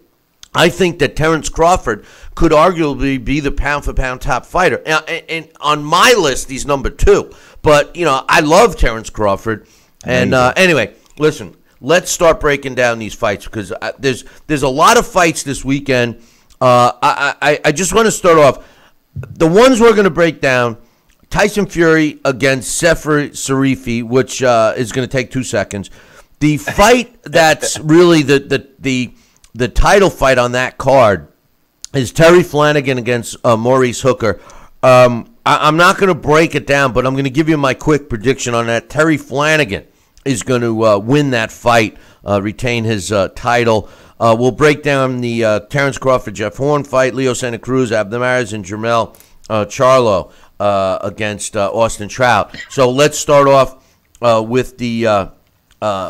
I think that Terence Crawford could arguably be the pound-for-pound top fighter. And on my list, he's number 2. But you know, I love Terence Crawford. And anyway, listen, let's start breaking down these fights, because there's a lot of fights this weekend. I just want to start off. The ones we're going to break down: Tyson Fury against Sefer Sarifi, which is going to take 2 seconds. The fight that's really the title fight on that card is Terry Flanagan against Maurice Hooker. I'm not going to break it down, but I'm going to give you my quick prediction on that. Terry Flanagan is going to win that fight, retain his title. We'll break down the Terence Crawford-Jeff Horn fight, Leo Santa Cruz, Abdamaris, and Jermell Charlo against Austin Trout. So let's start off with the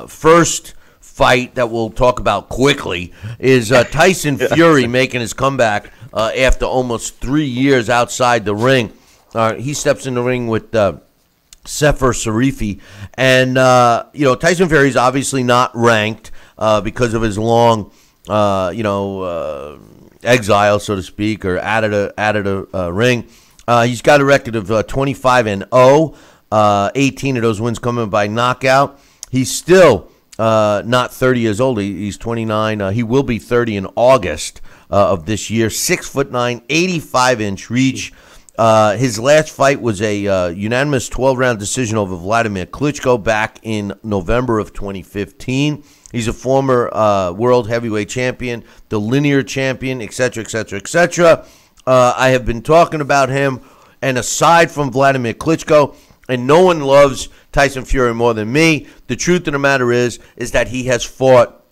first fight that we'll talk about quickly, is Tyson Fury making his comeback after almost 3 years outside the ring. He steps in the ring with Sefer Sarifi, and Tyson Fury is obviously not ranked because of his long exile, so to speak, or out of the ring. He's got a record of 25-0, 18 of those wins coming by knockout. He's still not 30 years old. He's 29. He will be 30 in August of this year. 6'9", 85-inch reach. His last fight was a unanimous 12-round decision over Vladimir Klitschko back in November of 2015. He's a former world heavyweight champion, the linear champion, etc., etc., etc. I have been talking about him, and aside from Vladimir Klitschko, and no one loves Tyson Fury more than me, the truth of the matter is that he has fought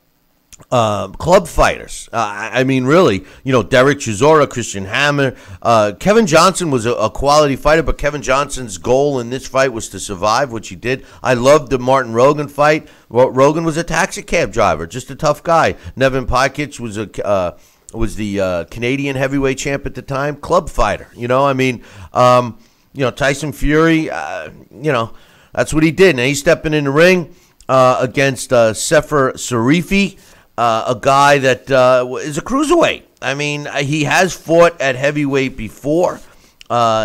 club fighters. I mean, really, Derek Chisora, Christian Hammer. Kevin Johnson was a quality fighter, but Kevin Johnson's goal in this fight was to survive, which he did. I loved the Martin Rogan fight. Rogan was a taxi cab driver, just a tough guy. Nevin Pakic was the Canadian heavyweight champ at the time, club fighter. Tyson Fury, that's what he did. Now he's stepping in the ring against Sefer Sarifi, a guy that is a cruiserweight. I mean, he has fought at heavyweight before.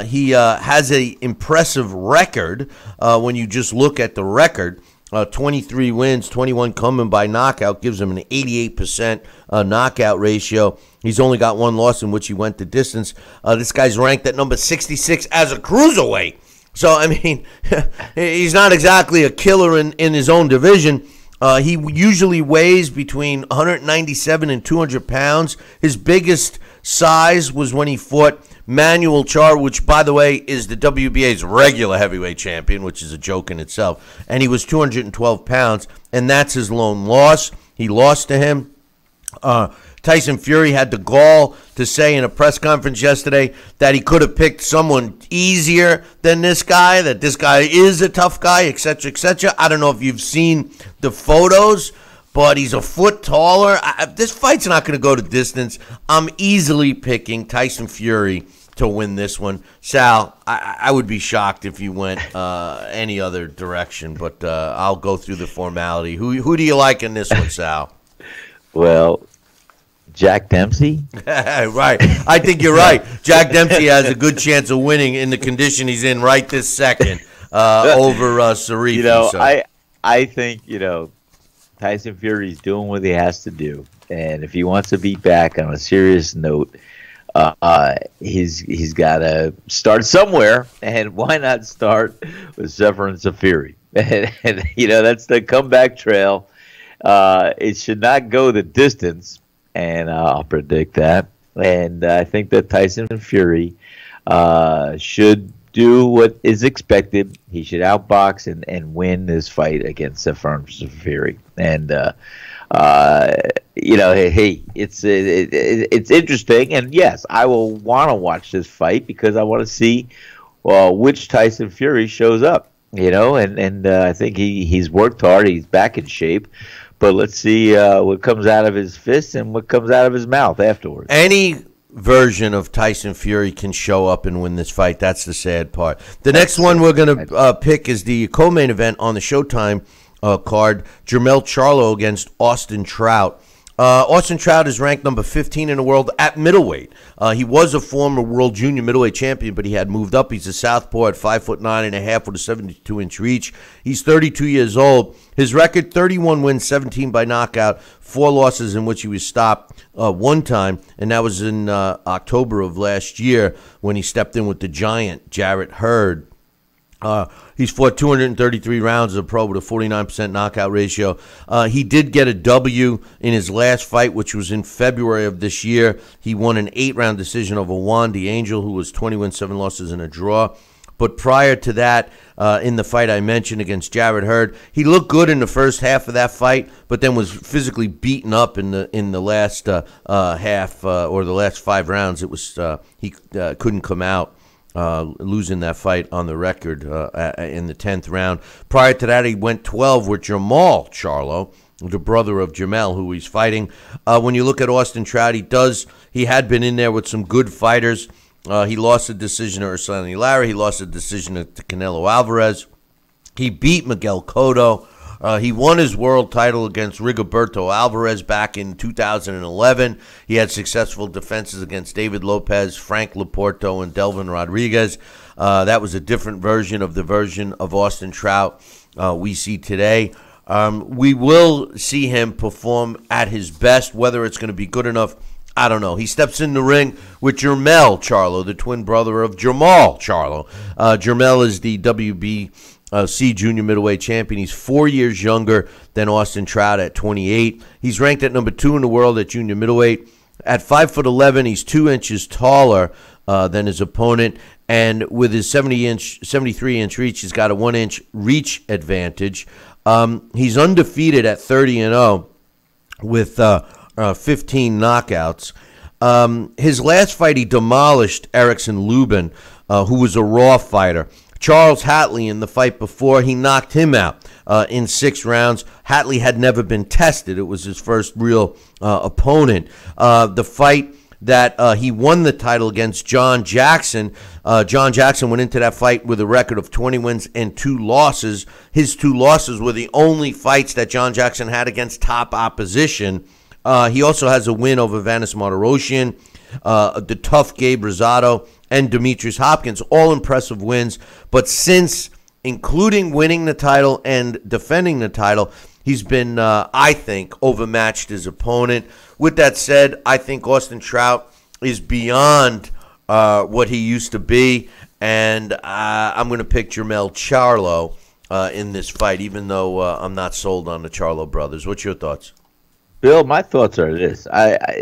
He has an impressive record when you just look at the record. 23 wins, 21 coming by knockout, gives him an 88% knockout ratio. He's only got one loss in which he went the distance. This guy's ranked at number 66 as a cruiserweight. So, I mean, he's not exactly a killer in his own division. He usually weighs between 197 and 200 pounds. His biggest size was when he fought Manuel Char, which, by the way, is the WBA's regular heavyweight champion, which is a joke in itself. And he was 212 pounds, and that's his lone loss. He lost to him. Tyson Fury had the gall to say in a press conference yesterday that he could have picked someone easier than this guy, that this guy is a tough guy, etc., etc. I don't know if you've seen the photos, but he's a foot taller. This fight's not going to go to distance. I'm easily picking Tyson Fury to win this one. Sal, I would be shocked if you went any other direction, but I'll go through the formality. Who do you like in this one, Sal? Well, Jack Dempsey? Right. I think you're right. Jack Dempsey has a good chance of winning in the condition he's in right this second over Sarifi. I think, Tyson Fury's doing what he has to do. And if he wants to be back on a serious note, he's got to start somewhere. And why not start with Sefer and Safiri? And that's the comeback trail. It should not go the distance. And I'll predict that. And I think that Tyson Fury should do what is expected. He should outbox and win this fight against Sefer Fury. And hey, it's interesting. And yes, I will want to watch this fight because I want to see which Tyson Fury shows up. And I think he's worked hard. He's back in shape. But let's see what comes out of his fists and what comes out of his mouth afterwards. Any version of Tyson Fury can show up and win this fight. That's the sad part. The next one we're going to pick is the co-main event on the Showtime card, Jermell Charlo against Austin Trout. Austin Trout is ranked number 15 in the world at middleweight. He was a former world junior middleweight champion, but he had moved up. He's a southpaw at 5'9.5" with a 72-inch reach. He's 32 years old. His record, 31 wins, 17 by knockout, 4 losses in which he was stopped one time, and that was in October of last year when he stepped in with the giant Jarrett Hurd. He's fought 233 rounds as a pro with a 49% knockout ratio. He did get a W in his last fight, which was in February of this year. He won an 8-round decision over Juan the Angel, who was 20 wins, 7 losses, and a draw. But prior to that, in the fight I mentioned against Jarrett Hurd, he looked good in the first half of that fight, but then was physically beaten up in the last half or the last 5 rounds. It was he couldn't come out. Losing that fight on the record in the 10th round. Prior to that, he went 12 with Jermell Charlo, the brother of Jermell, who he's fighting. When you look at Austin Trout, he had been in there with some good fighters. He lost a decision to Ursulani Lara. He lost a decision to Canelo Alvarez. He beat Miguel Cotto. He won his world title against Rigoberto Alvarez back in 2011. He had successful defenses against David Lopez, Frank Laporto, and Delvin Rodriguez. That was a different version of Austin Trout we see today. We will see him perform at his best. Whether it's going to be good enough, I don't know. He steps in the ring with Jermell Charlo, the twin brother of Jamal Charlo. Jermell is the WBC junior middleweight champion. He's 4 years younger than Austin Trout at 28. He's ranked at number 2 in the world at junior middleweight. At 5'11", he's 2 inches taller than his opponent. And with his 73-inch reach, he's got a 1-inch reach advantage. He's undefeated at 30-0 with 15 knockouts. His last fight, he demolished Erickson Lubin, who was a Raw fighter. Charles Hatley, in the fight before, he knocked him out in 6 rounds. Hatley had never been tested. It was his first real opponent. The fight that he won the title against John Jackson. John Jackson went into that fight with a record of 20 wins and 2 losses. His 2 losses were the only fights that John Jackson had against top opposition. He also has a win over Vanis Martirosyan, the tough Gabe Rosado, and Demetrius Hopkins, all impressive wins. But since, including winning the title and defending the title, he's been, I think, overmatched his opponent. With that said, I think Austin Trout is beyond what he used to be, and I'm going to pick Jermell Charlo in this fight, even though I'm not sold on the Charlo brothers. What's your thoughts? Bill, my thoughts are this.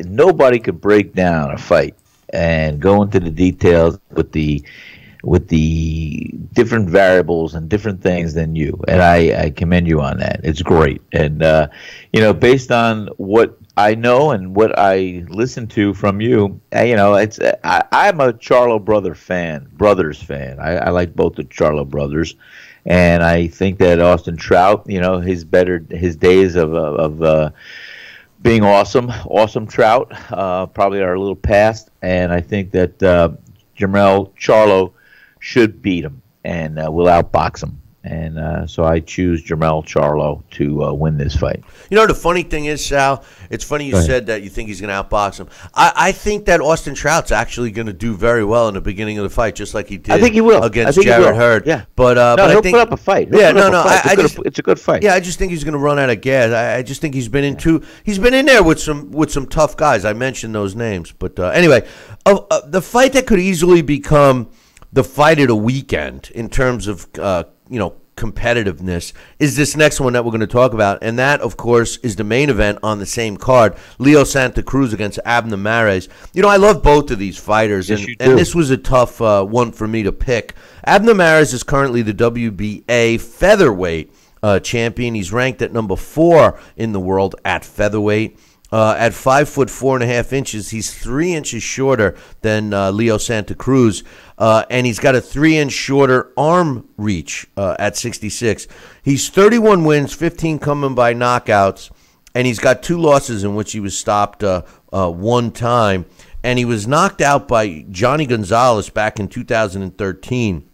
Nobody could break down a fight and go into the details with the different variables and different things than you. And I commend you on that. It's great. And, based on what I know and what I listen to from you, I'm a Charlo brothers fan. I like both the Charlo brothers. And I think that Austin Trout, his days of being awesome Trout, probably are a little past, and I think that Jermell Charlo should beat him and will outbox him. And so I choose Jermell Charlo to win this fight. The funny thing is, Sal, it's funny you said that you think he's going to outbox him. I think that Austin Trout's actually going to do very well in the beginning of the fight, just like he did against Jarrett Hurd. Yeah. But he'll put up a fight. It's a good fight. Yeah, I just think he's going to run out of gas. I just think he's been in there with some tough guys. I mentioned those names. But anyway, the fight that could easily become the fight of the weekend in terms of competitiveness is this next one that we're going to talk about, and that, of course, is the main event on the same card, Leo Santa Cruz against Abner Mares. I love both of these fighters, and this was a tough one for me to pick. Abner Mares is currently the WBA featherweight champion. He's ranked at number 4 in the world at featherweight. At 5 foot 4.5 inches, he's 3 inches shorter than Leo Santa Cruz, and he's got a 3-inch shorter arm reach at 66. He's 31 wins, 15 coming by knockouts, and he's got 2 losses in which he was stopped one time, and he was knocked out by Johnny Gonzalez back in 2013.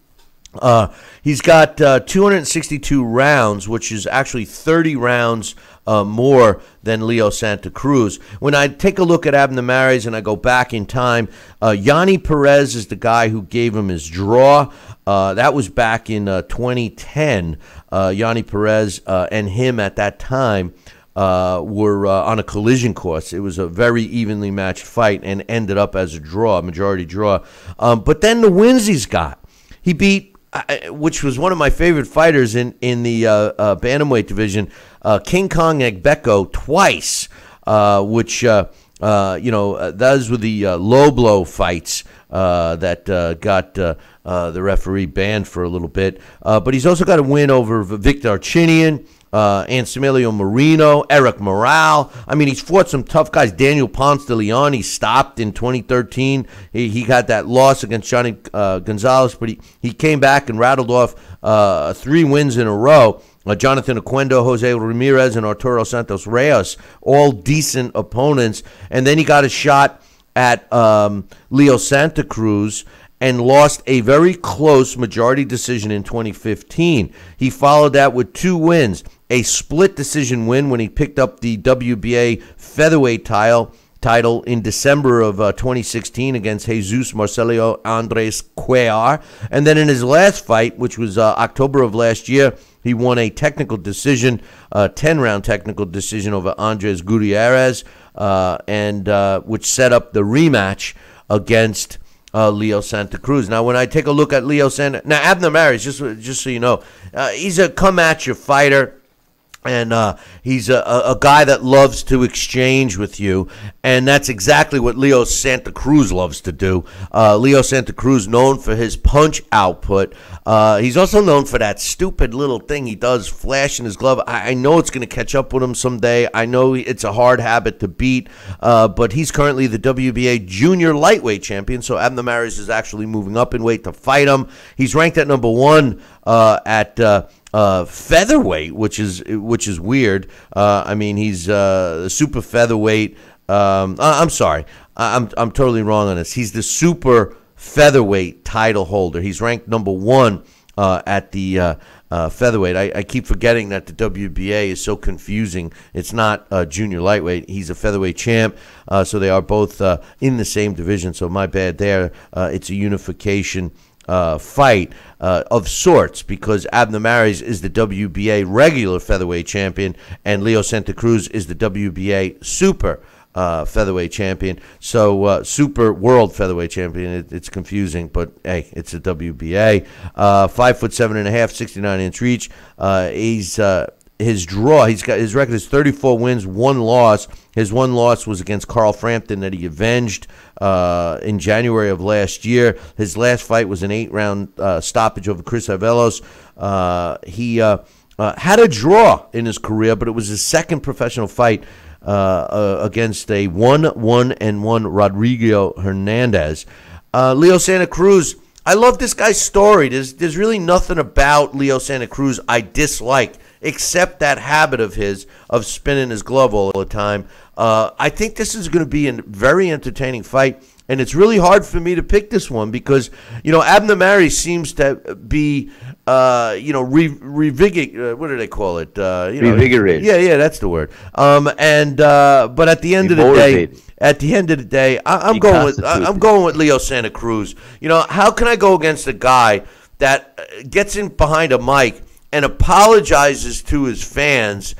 He's got 262 rounds, which is actually 30 rounds more than Leo Santa Cruz. When I take a look at Abner Mares and I go back in time, Yanni Perez is the guy who gave him his draw. That was back in 2010. Yanni Perez and him at that time were on a collision course. It was a very evenly matched fight and ended up as a draw, majority draw. But then the wins he's got. He beat, which was one of my favorite fighters in the bantamweight division, King Kong Egbeko twice, which those were the low blow fights that got the referee banned for a little bit. But he's also got a win over Victor Archinian, Anselmo Marino, Eric Morale. I mean, he's fought some tough guys. Daniel Ponce de Leon, he stopped in 2013. He got that loss against Johnny Gonzalez, but he came back and rattled off 3 wins in a row. Jonathan Oquendo, Jose Ramirez, and Arturo Santos Reyes, all decent opponents. And then he got a shot at Leo Santa Cruz and lost a very close majority decision in 2015. He followed that with 2 wins, a split decision win when he picked up the WBA featherweight title in December of 2016 against Jesus Marcelio Andres Cuellar. And then in his last fight, which was October of last year, He won a technical decision, 10-round technical decision over Andres Gutierrez, and which set up the rematch against Leo Santa Cruz. Now, when I take a look at now Abner Mares, just so you know, he's a come-at-you fighter. And he's a guy that loves to exchange with you, and that's exactly what Leo Santa Cruz loves to do. Leo Santa Cruz, known for his punch output. He's also known for that stupid little thing he does, flashing his glove. I know it's going to catch up with him someday. I know it's a hard habit to beat, but he's currently the WBA junior lightweight champion, so Abner Mares is actually moving up in weight to fight him. He's ranked at number 1 at featherweight, which is weird. I mean, he's super featherweight. I'm sorry, I'm totally wrong on this. He's the super featherweight title holder. He's ranked number 1 at the featherweight. I keep forgetting that the WBA is so confusing. It's not junior lightweight. He's a featherweight champ, so they are both in the same division. So my bad there. It's a unification fight of sorts, because Abner Mares is the WBA regular featherweight champion and Leo Santa Cruz is the WBA super featherweight champion. So super world featherweight champion. It's confusing, but hey, it's a WBA. 5'7.5", 69-inch reach. His record is 34 wins, 1 loss. His 1 loss was against Carl Frampton that he avenged in January of last year. His last fight was an 8-round stoppage over Chris Avelos. He had a draw in his career, but it was his second professional fight against a 1-1-1 Rodrigo Hernandez. Leo Santa Cruz, I love this guy's story. There's really nothing about Leo Santa Cruz I dislike, except that habit of his of spinning his glove all the time. I think this is going to be a very entertaining fight, and it's really hard for me to pick this one because, Abner Mares seems to be, what do they call it? Revigorated. Yeah, that's the word. But at the end of the day, I'm going with Leo Santa Cruz. How can I go against a guy that gets in behind a mic and apologizes to his fans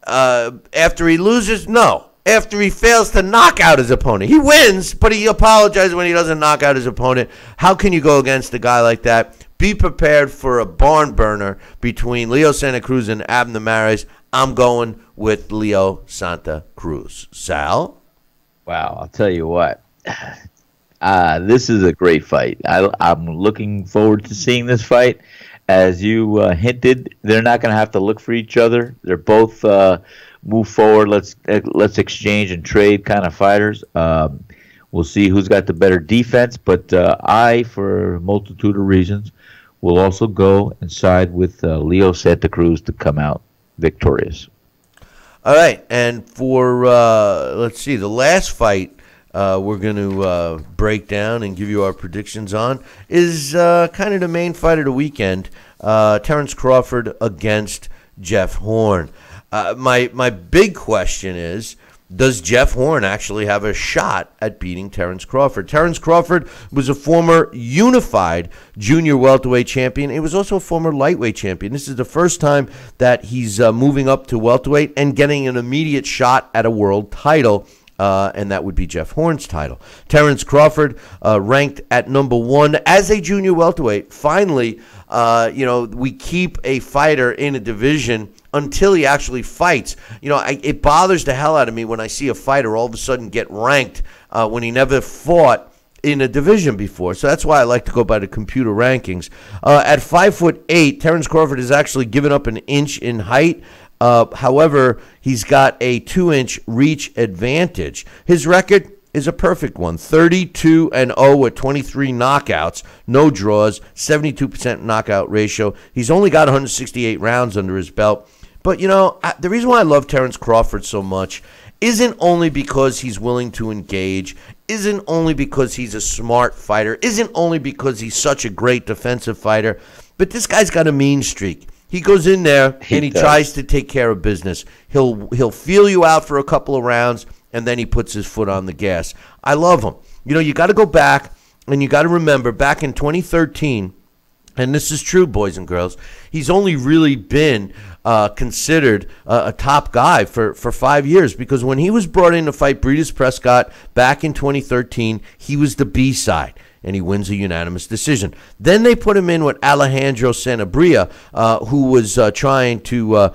after he loses? No. After he fails to knock out his opponent. He wins, but he apologizes when he doesn't knock out his opponent. How can you go against a guy like that? Be prepared for a barn burner between Leo Santa Cruz and Abner Mares. I'm going with Leo Santa Cruz. Sal? Wow, I'll tell you what. This is a great fight. I'm looking forward to seeing this fight. As you hinted, they're not going to have to look for each other. They're both move forward. Let's exchange and trade kind of fighters. We'll see who's got the better defense. But I, for a multitude of reasons, will also go and side with Leo Santa Cruz to come out victorious. All right, and for let's see, the last fight we're going to break down and give you our predictions on is kind of the main fight of the weekend, Terence Crawford against Jeff Horn. My big question is, does Jeff Horn actually have a shot at beating Terence Crawford? Terence Crawford was a former unified junior welterweight champion. He was also a former lightweight champion. This is the first time that he's moving up to welterweight and getting an immediate shot at a world title. And that would be Jeff Horn's title. Terence Crawford, ranked at number 1 as a junior welterweight. Finally, we keep a fighter in a division until he actually fights. It bothers the hell out of me when I see a fighter all of a sudden get ranked when he never fought in a division before. So that's why I like to go by the computer rankings. At 5'8", Terence Crawford has actually given up an inch in height. However, he's got a 2-inch reach advantage. His record is a perfect one, 32-0 with 23 knockouts, no draws, 72% knockout ratio. He's only got 168 rounds under his belt. But, the reason why I love Terence Crawford so much isn't only because he's willing to engage, isn't only because he's a smart fighter, isn't only because he's such a great defensive fighter, but this guy's got a mean streak. He goes in there and he tries to take care of business. He'll feel you out for a couple of rounds, and then he puts his foot on the gas. I love him. You got to go back, and you got to remember, back in 2013, and this is true, boys and girls, he's only really been considered a top guy for 5 years, because when he was brought in to fight Breeders' Prescott back in 2013, he was the B-side, and he wins a unanimous decision. Then they put him in with Alejandro Sanabria, who was trying to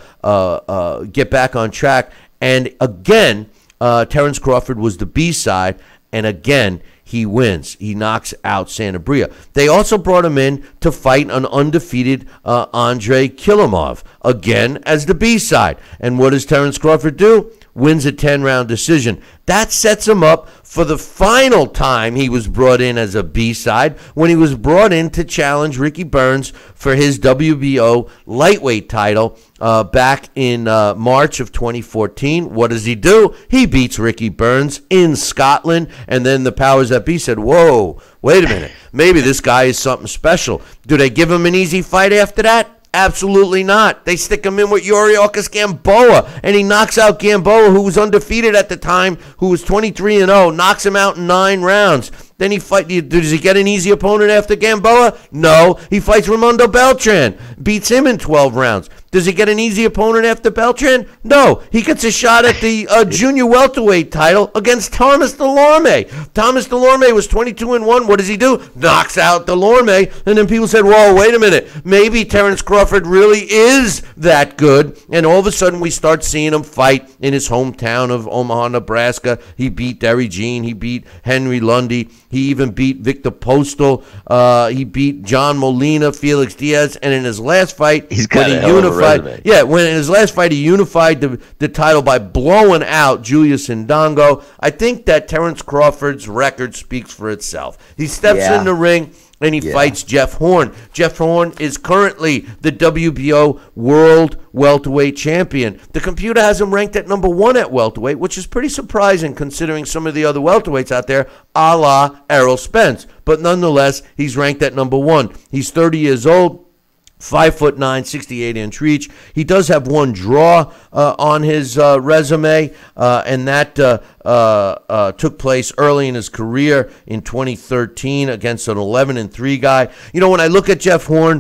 get back on track, and again, Terence Crawford was the B-side, and again, he wins. He knocks out Sanabria. They also brought him in to fight an undefeated Andrei Kilimov, again as the B-side. And what does Terence Crawford do? Wins a 10-round decision. That sets him up for the final time he was brought in as a B-side, when he was brought in to challenge Ricky Burns for his WBO lightweight title back in March of 2014. What does he do? He beats Ricky Burns in Scotland, and then the powers that be said, whoa, wait a minute, maybe this guy is something special. Do they give him an easy fight after that? Absolutely not. They stick him in with Yuriorkis Gamboa, and he knocks out Gamboa, who was undefeated at the time, who was 23-0, knocks him out in 9 rounds. Then does he get an easy opponent after Gamboa? No. He fights Raimundo Beltran, beats him in 12 rounds. Does he get an easy opponent after Beltran? No. He gets a shot at the junior welterweight title against Thomas Delorme. Thomas Delorme was 22-1. What does he do? Knocks out Delorme. And then people said, whoa, wait a minute. Maybe Terence Crawford really is that good. And all of a sudden we start seeing him fight in his hometown of Omaha, Nebraska. He beat Derry Jean. He beat Henry Lundy. He even beat Victor Postal. He beat John Molina, Felix Diaz, and in his last fight, he's got a hell of a resume. Yeah, when in his last fight he unified the title by blowing out Julius Ndongo. I think that Terence Crawford's record speaks for itself. He steps in the ring and he fights Jeff Horn. Jeff Horn is currently the WBO World Welterweight Champion. The computer has him ranked at number 1 at welterweight, which is pretty surprising considering some of the other welterweights out there, a la Errol Spence. But nonetheless, he's ranked at number 1. He's 30 years old. 5'9", 68-inch reach. He does have one draw on his resume, and that took place early in his career in 2013 against an 11-3 guy. You know, when I look at Jeff Horn,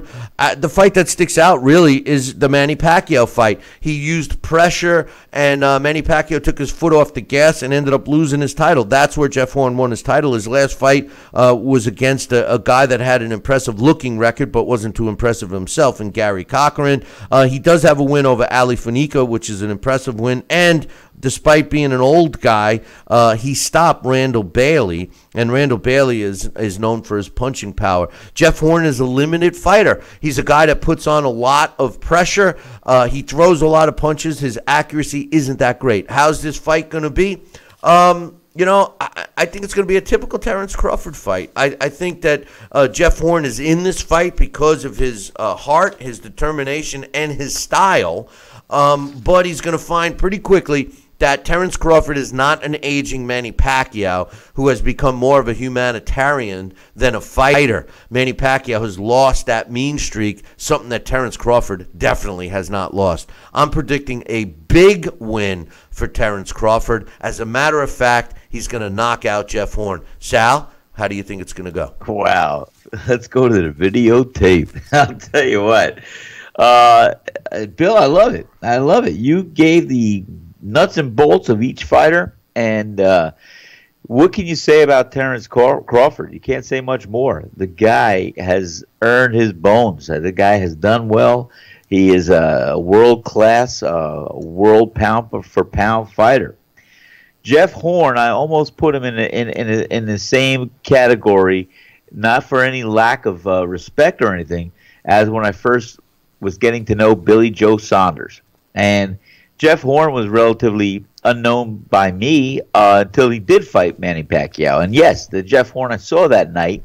the fight that sticks out really is the Manny Pacquiao fight. He used pressure, and Manny Pacquiao took his foot off the gas and ended up losing his title. That's where Jeff Horn won his title. His last fight was against a guy that had an impressive-looking record but wasn't too impressive himself, and Gary Cochran. He does have a win over Ali Funica, which is an impressive win, and despite being an old guy, he stopped Randall Bailey, and Randall Bailey is known for his punching power. Jeff Horn is a limited fighter. He's a guy that puts on a lot of pressure. He throws a lot of punches. His accuracy isn't that great. How's this fight going to be? You know, I think it's going to be a typical Terence Crawford fight. I think that Jeff Horn is in this fight because of his heart, his determination, and his style. But he's going to find pretty quickly that Terence Crawford is not an aging Manny Pacquiao who has become more of a humanitarian than a fighter. Manny Pacquiao has lost that mean streak, something that Terence Crawford definitely has not lost. I'm predicting a big win for Terence Crawford. As a matter of fact, he's going to knock out Jeff Horn. Sal, how do you think it's going to go? Wow. Let's go to the videotape. I'll tell you what. Bill, I love it. I love it. You gave the nuts and bolts of each fighter, and what can you say about Terence Crawford? You can't say much more. The guy has earned his bones. The guy has done well. He is a world-class, world pound-for-pound fighter. Jeff Horn, I almost put him in the same category, not for any lack of respect or anything, as when I first was getting to know Billy Joe Saunders. And Jeff Horn was relatively unknown by me until he did fight Manny Pacquiao. And yes, the Jeff Horn I saw that night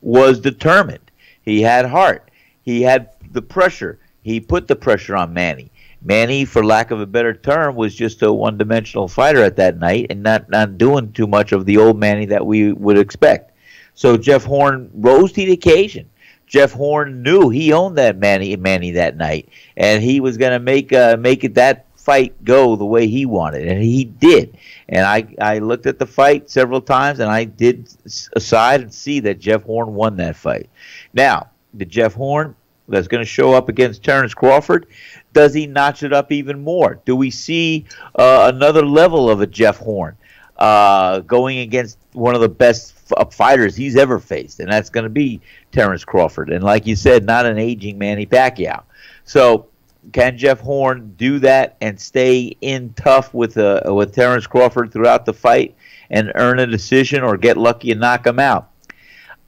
was determined. He had heart. He had the pressure. He put the pressure on Manny. Manny, for lack of a better term, was just a one-dimensional fighter at that night and not doing too much of the old Manny that we would expect. So Jeff Horn rose to the occasion. Jeff Horn knew he owned that Manny that night, and he was going to make it that fight go the way he wanted, and he did. And I looked at the fight several times, and I did aside and see that Jeff Horn won that fight. Now, the Jeff Horn that's going to show up against Terence Crawford, does he notch it up even more? Do we see another level of a Jeff Horn going against one of the best fighters he's ever faced, and that's going to be Terence Crawford, and like you said, not an aging Manny Pacquiao. So can Jeff Horn do that and stay in tough with Terence Crawford throughout the fight and earn a decision or get lucky and knock him out?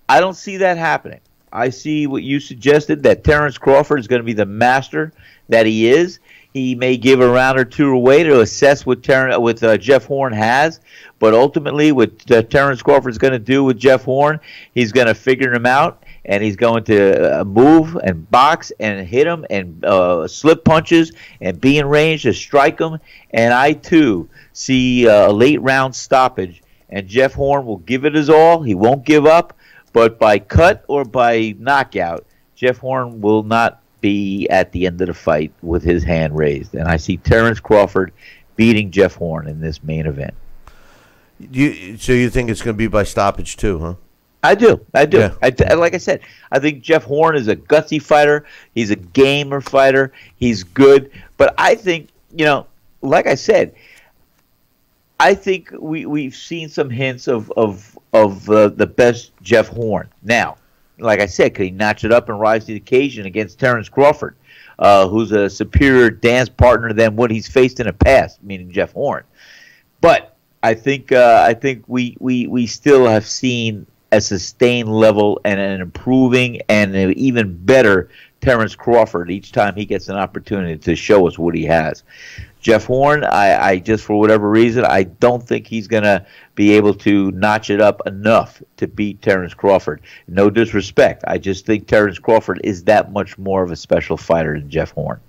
I don't see that happening. I see what you suggested, that Terence Crawford is going to be the master that he is. He may give a round or two away to assess what Jeff Horn has, but ultimately what Terence Crawford is going to do with Jeff Horn, he's going to figure him out, and he's going to move and box and hit him and slip punches and be in range to strike him. And I, too, see a late round stoppage, and Jeff Horn will give it his all. He won't give up, but by cut or by knockout, Jeff Horn will not be at the end of the fight with his hand raised. And I see Terence Crawford beating Jeff Horn in this main event. So you think it's going to be by stoppage too, huh? I do. Yeah. Like I said, I think Jeff Horn is a gutsy fighter. He's a gamer fighter. He's good. But I think, like I said, I think we've seen some hints of the best Jeff Horn. Now, like I said, could he notch it up and rise to the occasion against Terence Crawford, who's a superior dance partner than what he's faced in the past, meaning Jeff Horn? But I think we still have seen a sustained level and an improving and an even better Terence Crawford each time he gets an opportunity to show us what he has. Jeff Horn, I just, for whatever reason, I don't think he's going to be able to notch it up enough to beat Terence Crawford. No disrespect. I just think Terence Crawford is that much more of a special fighter than Jeff Horn.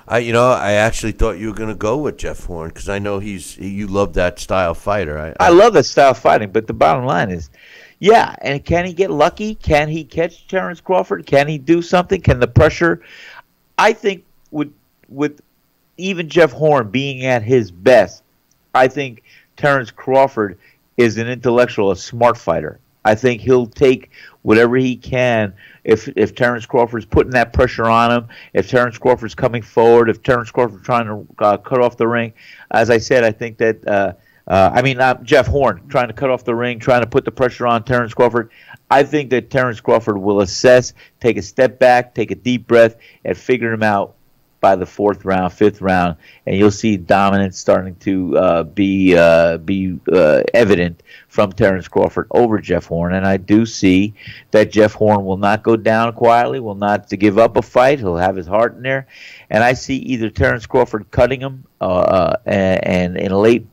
I actually thought you were going to go with Jeff Horn because I know you love that style fighter. I love that style of fighting, but the bottom line is, yeah, and can he get lucky? Can he catch Terence Crawford? Can he do something? Can the pressure? I think with even Jeff Horn being at his best, I think Terence Crawford is an intellectual, a smart fighter. I think he'll take whatever he can if Terence Crawford's putting that pressure on him, if Terence Crawford's coming forward, if Terence Crawford's trying to cut off the ring. As I said, I think that Jeff Horn trying to cut off the ring, trying to put the pressure on Terence Crawford. I think that Terence Crawford will assess, take a step back, take a deep breath, and figure him out by the fourth round, fifth round, and you'll see dominance starting to be evident from Terence Crawford over Jeff Horn. And I do see that Jeff Horn will not go down quietly, will not give up a fight. He'll have his heart in there. And I see either Terence Crawford cutting him and in late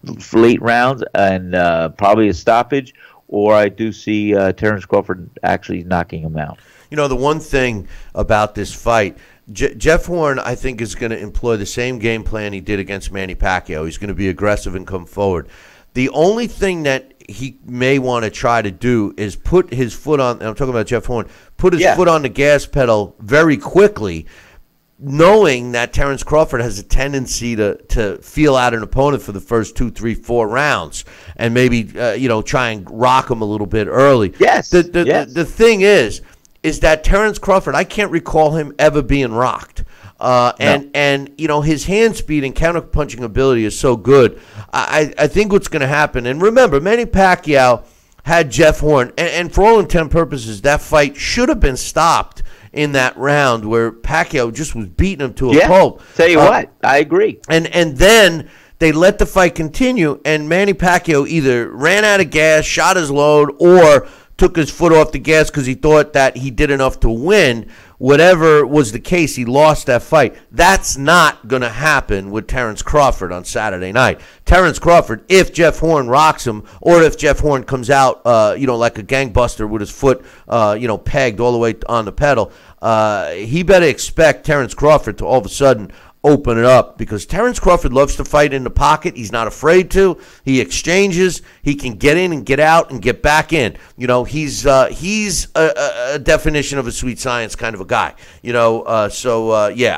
rounds and probably a stoppage, or I do see Terence Crawford actually knocking him out. The one thing about this fight, Jeff Horn, I think, is going to employ the same game plan he did against Manny Pacquiao. He's going to be aggressive and come forward. The only thing that he may want to try to do is put his foot on, I'm talking about Jeff Horn, put his foot on the gas pedal very quickly, knowing that Terence Crawford has a tendency to feel out an opponent for the first 2, 3, 4 rounds and maybe, try and rock him a little bit early. Yes. The thing is that Terence Crawford, I can't recall him ever being rocked. And his hand speed and counter-punching ability is so good. I think what's going to happen, and remember, Manny Pacquiao had Jeff Horn, and for all intent and purposes, that fight should have been stopped in that round where Pacquiao just was beating him to a pulp. Tell you what, I agree. And then they let the fight continue, and Manny Pacquiao either ran out of gas, shot his load, or took his foot off the gas because he thought that he did enough to win. Whatever was the case, he lost that fight. That's not going to happen with Terence Crawford on Saturday night. Terence Crawford, if Jeff Horn rocks him, or if Jeff Horn comes out, like a gangbuster with his foot, pegged all the way on the pedal, he better expect Terence Crawford to all of a sudden open it up, because Terence Crawford loves to fight in the pocket. He's not afraid to. He exchanges. He can get in and get out and get back in. He's a definition of a sweet science kind of a guy. It's going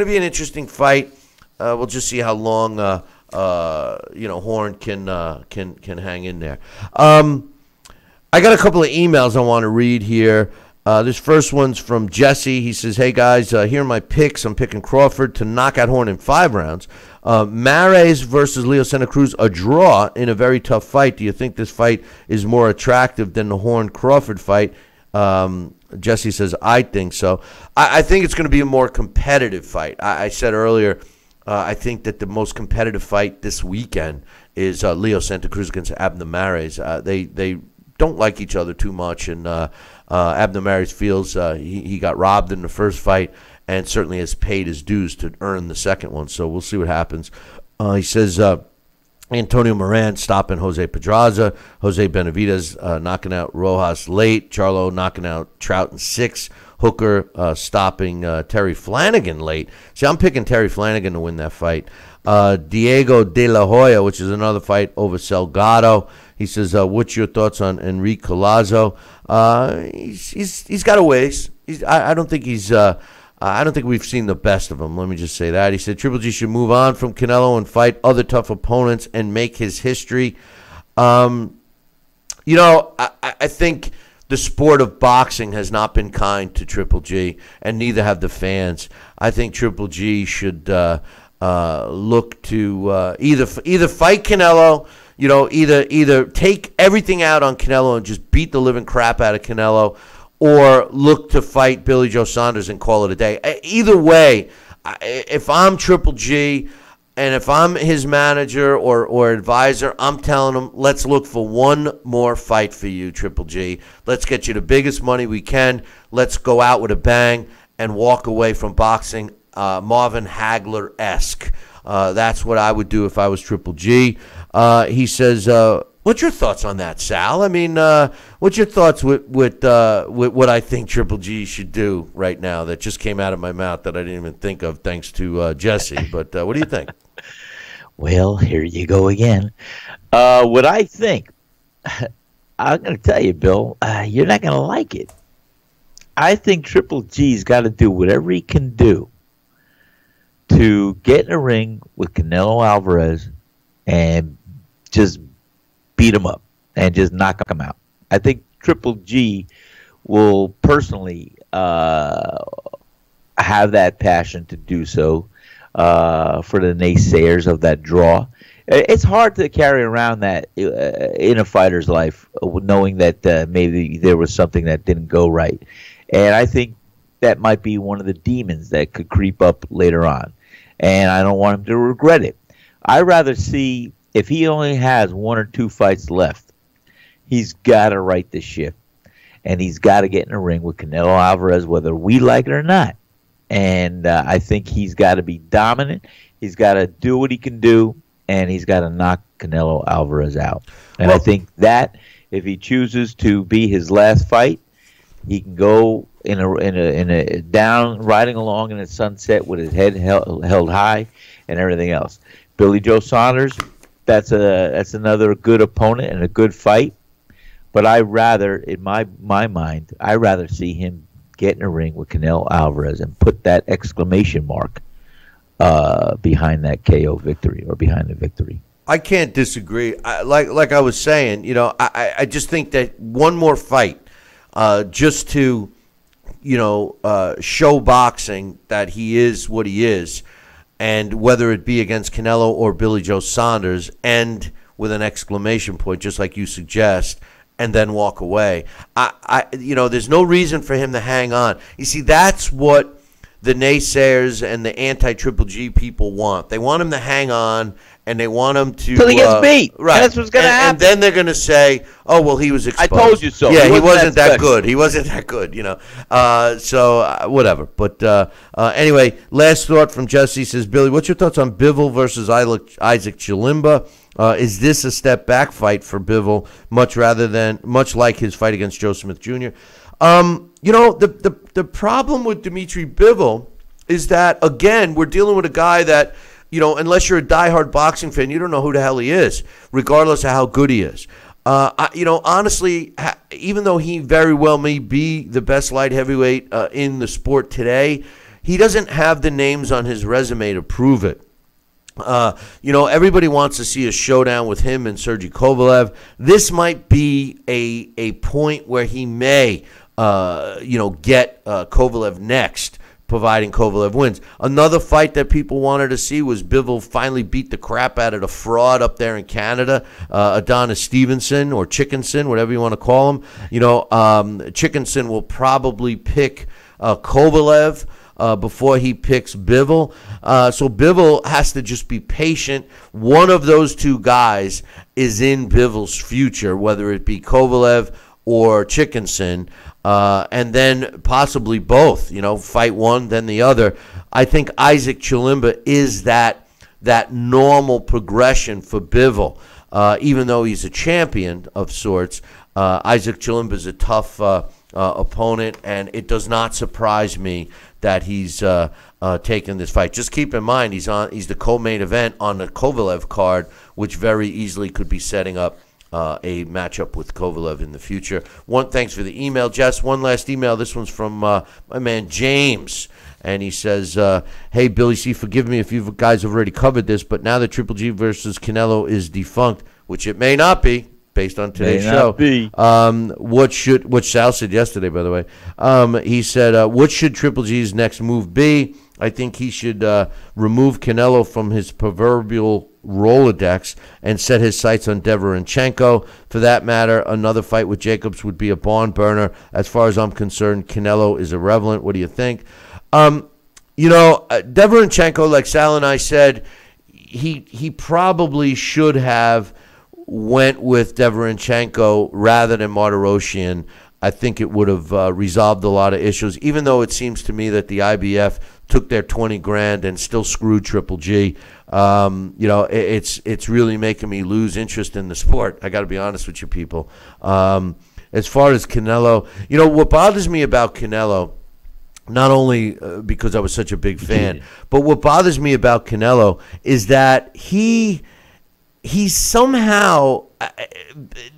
to be an interesting fight. We'll just see how long Horn can hang in there. I got a couple of emails I want to read here. This first one's from Jesse. He says, hey, guys, here are my picks. I'm picking Crawford to knock out Horn in 5 rounds. Mares versus Leo Santa Cruz, a draw in a very tough fight. Do you think this fight is more attractive than the Horn-Crawford fight? Jesse says, I think so. I think it's going to be a more competitive fight. I said earlier, I think that the most competitive fight this weekend is Leo Santa Cruz against Abner Mares. They don't like each other too much, and Abner Mares feels he got robbed in the first fight and certainly has paid his dues to earn the second one. So we'll see what happens. He says Antonio Moran stopping Jose Pedraza, Jose Benavidez knocking out Rojas late, Charlo knocking out Trout in 6, Hooker stopping Terry Flanagan late. See, I'm picking Terry Flanagan to win that fight. Diego De La Hoya, which is another fight over Salgado. He says, what's your thoughts on Enrique Collazo? He's got a ways. I don't think he's I don't think we've seen the best of him. Let me just say that. He said Triple G should move on from Canelo and fight other tough opponents and make his history. I think the sport of boxing has not been kind to Triple G, and neither have the fans. I think Triple G should look to either fight Canelo, either take everything out on Canelo and just beat the living crap out of Canelo, or look to fight Billy Joe Saunders and call it a day. Either way, if I'm Triple G and if I'm his manager or advisor, I'm telling him, let's look for one more fight for you, Triple G. Let's get you the biggest money we can. Let's go out with a bang and walk away from boxing Marvin Hagler-esque. That's what I would do if I was Triple G. He says, what's your thoughts on that, Sal? I mean, what's your thoughts with what I think Triple G should do right now that just came out of my mouth that I didn't even think of thanks to Jesse? But what do you think? Well, here you go again. What I think, I'm going to tell you, Bill, you're not going to like it. I think Triple G's got to do whatever he can do to get in a ring with Canelo Alvarez and just beat him up and just knock him out. I think Triple G will personally have that passion to do so for the naysayers of that draw. It's hard to carry around that in a fighter's life, knowing that maybe there was something that didn't go right. And I think that might be one of the demons that could creep up later on. And I don't want him to regret it. I'd rather see, if he only has 1 or 2 fights left, he's got to right the ship. And he's got to get in a ring with Canelo Alvarez, whether we like it or not. And I think he's got to be dominant. He's got to do what he can do, and he's got to knock Canelo Alvarez out. And I think that if he chooses to be his last fight, he can go in a down, riding along in a sunset with his head held high and everything else. Billy Joe Saunders, that's another good opponent and a good fight. But I rather, in my mind, I rather see him get in a ring with Canelo Alvarez and put that exclamation mark behind that KO victory or behind the victory. I can't disagree. Like I was saying, I just think that one more fight, just to, show boxing that he is what he is, and whether it be against Canelo or Billy Joe Saunders, end with an exclamation point, just like you suggest, and then walk away. There's no reason for him to hang on. You see, that's what the naysayers and the anti-Triple G people want. They want him to hang on, and they want him to... Till he gets beat. Right. That's what's going to happen. And then they're going to say, oh, well, he was exposed. I told you so. Yeah, he wasn't that good. He wasn't that good, whatever. But anyway, last thought from Jesse says, Billy, what's your thoughts on Bivol versus Isaac Chilimba? Is this a step back fight for Bivol, much like his fight against Joe Smith Jr.? The problem with Dimitri Bivol is that, again, we're dealing with a guy that, unless you're a diehard boxing fan, you don't know who the hell he is, regardless of how good he is. Honestly, even though he very well may be the best light heavyweight in the sport today, he doesn't have the names on his resume to prove it. Everybody wants to see a showdown with him and Sergey Kovalev. This might be a point where he may get Kovalev next, providing Kovalev wins. Another fight that people wanted to see was Bivol finally beat the crap out of the fraud up there in Canada, Adonis Stevenson or Chickenson, whatever you want to call him. Chickenson will probably pick Kovalev before he picks Bivol. So Bivol has to just be patient. One of those two guys is in Bivol's future, whether it be Kovalev or Chickenson. And then possibly both, fight one, then the other. I think Isaac Chilimba is that normal progression for Bivol. Even though he's a champion of sorts, Isaac Chilimba is a tough opponent, and it does not surprise me that he's taking this fight. Just keep in mind he's the co-main event on the Kovalev card, which very easily could be setting up a matchup with Kovalev in the future. Thanks for the email, Jess. One last email. This one's from my man James, and he says, "Hey Billy C, forgive me if you guys have already covered this, but now that Triple G versus Canelo is defunct, which it may not be, based on today's show. Which Sal said yesterday, by the way. He said, what should Triple G's next move be? I think he should remove Canelo from his proverbial Rolodex and set his sights on Deverenchenko. For that matter, another fight with Jacobs would be a barn burner. As far as I'm concerned, Canelo is irrelevant. What do you think? Deverenchenko, like Sal and I said, he probably should have went with Deverenchenko rather than Martirosyan. I think it would have resolved a lot of issues, even though it seems to me that the IBF took their 20 grand and still screwed Triple G. It's really making me lose interest in the sport. I got to be honest with you people. As far as Canelo, what bothers me about Canelo, not only because I was such a big fan, but what bothers me about Canelo is that he's somehow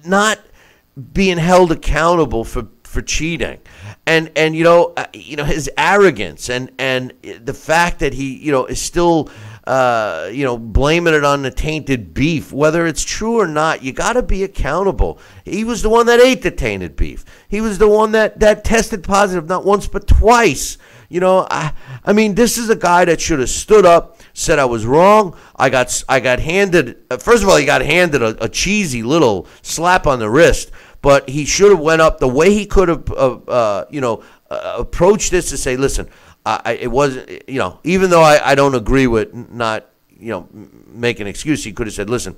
not being held accountable for cheating, and his arrogance and the fact that he is still blaming it on the tainted beef, whether it's true or not. You got to be accountable. He was the one that ate the tainted beef. He was the one that tested positive not once but twice. I mean, this is a guy that should have stood up, said I was wrong. I got handed. First of all, he got handed a cheesy little slap on the wrist, but he should have went up the way he could have, approached this to say, listen, it wasn't, even though I don't agree with not, make an excuse. He could have said, listen,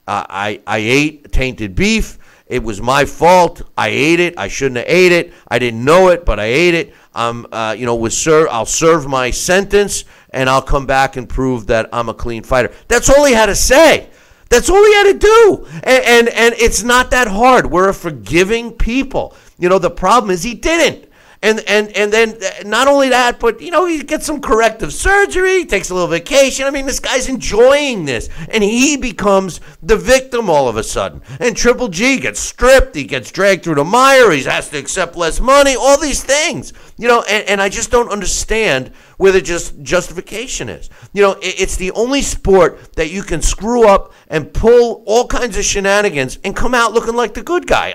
I ate tainted beef. It was my fault. I ate it. I shouldn't have ate it. I didn't know it, but I ate it. I'll serve my sentence, and I'll come back and prove that I'm a clean fighter. That's all he had to say. That's all he had to do. And it's not that hard. We're a forgiving people. The problem is he didn't. And then not only that, but, he gets some corrective surgery, takes a little vacation. I mean, this guy's enjoying this. And he becomes the victim all of a sudden. And Triple G gets stripped. He gets dragged through the mire. He has to accept less money. All these things. And I just don't understand where the justification is. It's the only sport that you can screw up and pull all kinds of shenanigans and come out looking like the good guy.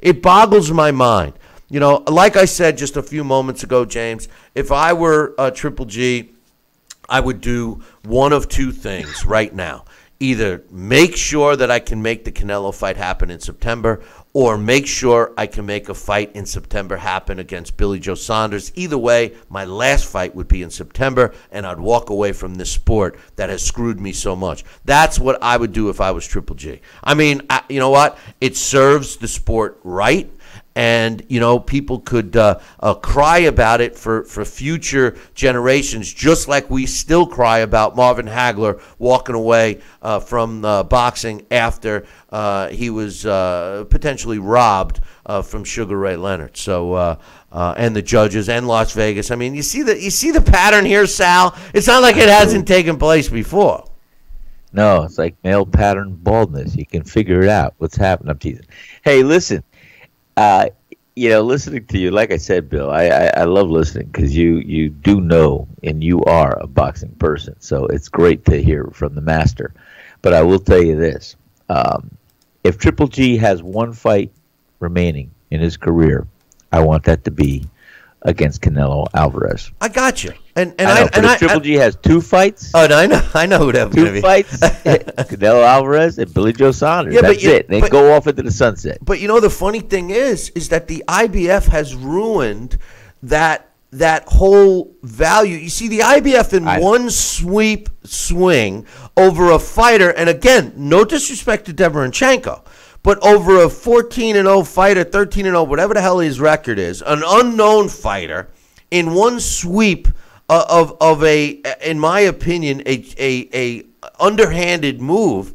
It boggles my mind. Like I said just a few moments ago, James, if I were Triple G, I would do one of two things right now. Either make sure that I can make the Canelo fight happen in September, or make sure I can make a fight in September happen against Billy Joe Saunders. Either way, my last fight would be in September, and I'd walk away from this sport that has screwed me so much. That's what I would do if I was Triple G. I mean, you know what? It serves the sport right. And, people could cry about it for future generations, just like we still cry about Marvin Hagler walking away from boxing after he was potentially robbed from Sugar Ray Leonard. So, and the judges and Las Vegas. I mean, you see the pattern here, Sal? It's not like it hasn't taken place before. No, it's like male pattern baldness. You can figure it out. What's happening? I'm teasing. Hey, listen. Listening to you, like I said, Bill, I love listening because you do know, and you are a boxing person. So it's great to hear from the master. But I will tell you this. If Triple G has one fight remaining in his career, I want that to be against Canelo Alvarez. I got you. And Triple G has 2 fights. Oh, no, I know who that was going to be. 2 fights. Canelo Alvarez and Billy Joe Saunders. Yeah, That's it. They go off into the sunset. But you know the funny thing is that the IBF has ruined that whole value. You see, the IBF in one sweep swing over a fighter, and again, no disrespect to Deverenchenko, but over a 14-0 fighter, 13-0, whatever the hell his record is, an unknown fighter, in one sweep of a, in my opinion, a underhanded move,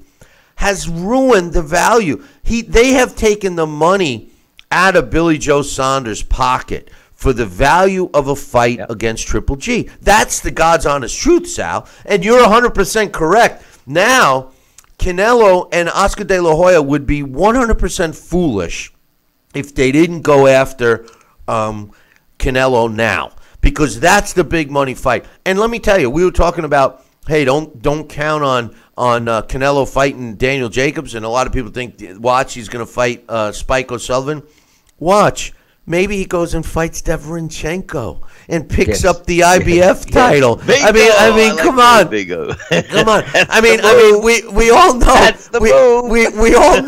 has ruined the value. They have taken the money out of Billy Joe Saunders' pocket for the value of a fight against Triple G. That's the God's honest truth, Sal. And you're 100% correct. Now, Canelo and Oscar De La Hoya would be 100% foolish if they didn't go after Canelo now, because that's the big money fight. And let me tell you, we were talking about, hey, don't count on Canelo fighting Daniel Jacobs, and a lot of people think, watch, he's going to fight Spike O'Sullivan. Watch. Maybe he goes and fights Deverenchenko and picks up the IBF title. Bingo. I mean, come on. Come on. I mean, we all know. That's the move. We all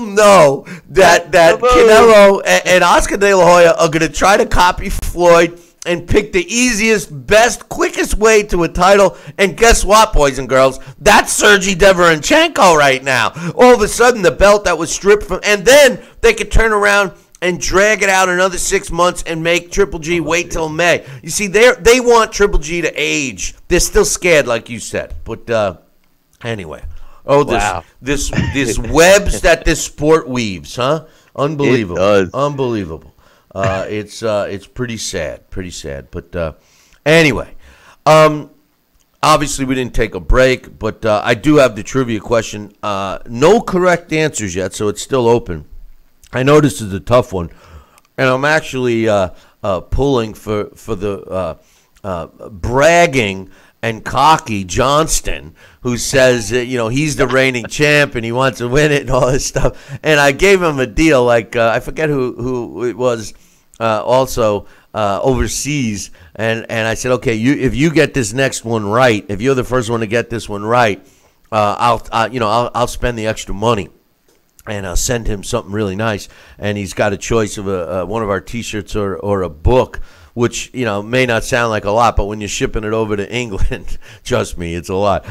know that Canelo and Oscar De La Hoya are going to try to copy Floyd and pick the easiest, best, quickest way to a title. And guess what, boys and girls? That's Sergey Deverenchenko right now. All of a sudden, the belt that was stripped from, and then they could turn around and drag it out another 6 months and make Triple G wait till May. You see, they want Triple G to age. They're still scared, like you said. But anyway, this webs that this sport weaves, huh? Unbelievable, it does. Unbelievable. It's pretty sad. But anyway, obviously we didn't take a break, but I do have the trivia question. No correct answers yet, so it's still open. I know this is a tough one, and I'm actually pulling for the bragging and cocky Johnston, who says that, he's the reigning champ and he wants to win it and all this stuff. And I gave him a deal, like I forget who it was, also overseas, and I said, okay, if you get this next one right, if you're the first one to get this one right, I'll spend the extra money. And I'll send him something really nice. And he's got a choice of one of our T-shirts or a book, which, may not sound like a lot, but when you're shipping it over to England, trust me, it's a lot.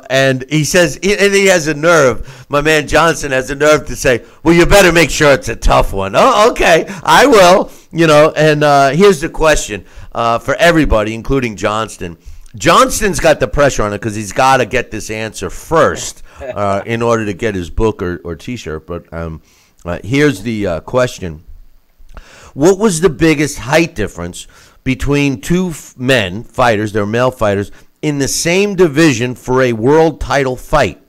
And he says, and he has a nerve, my man Johnson has a nerve to say, well, you better make sure it's a tough one. Oh, okay, I will. And here's the question for everybody, including Johnston. Johnston's got the pressure on it because he's got to get this answer first in order to get his book or T-shirt. But here's the question. What was the biggest height difference between two men, fighters, they're male fighters, in the same division for a world title fight?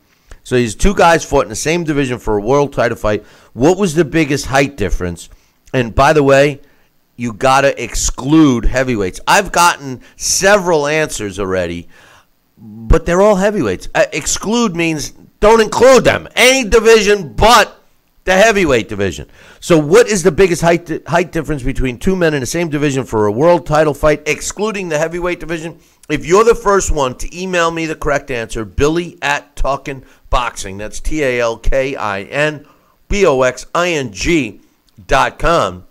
So these two guys fought in the same division for a world title fight. What was the biggest height difference? And by the way, you got to exclude heavyweights. I've gotten several answers already, but they're all heavyweights. Exclude means don't include them. Any division but the heavyweight division. So what is the biggest height difference between two men in the same division for a world title fight, excluding the heavyweight division? If you're the first one to email me the correct answer, Billy@TalkinBoxing, that's TalkinBoxing.com,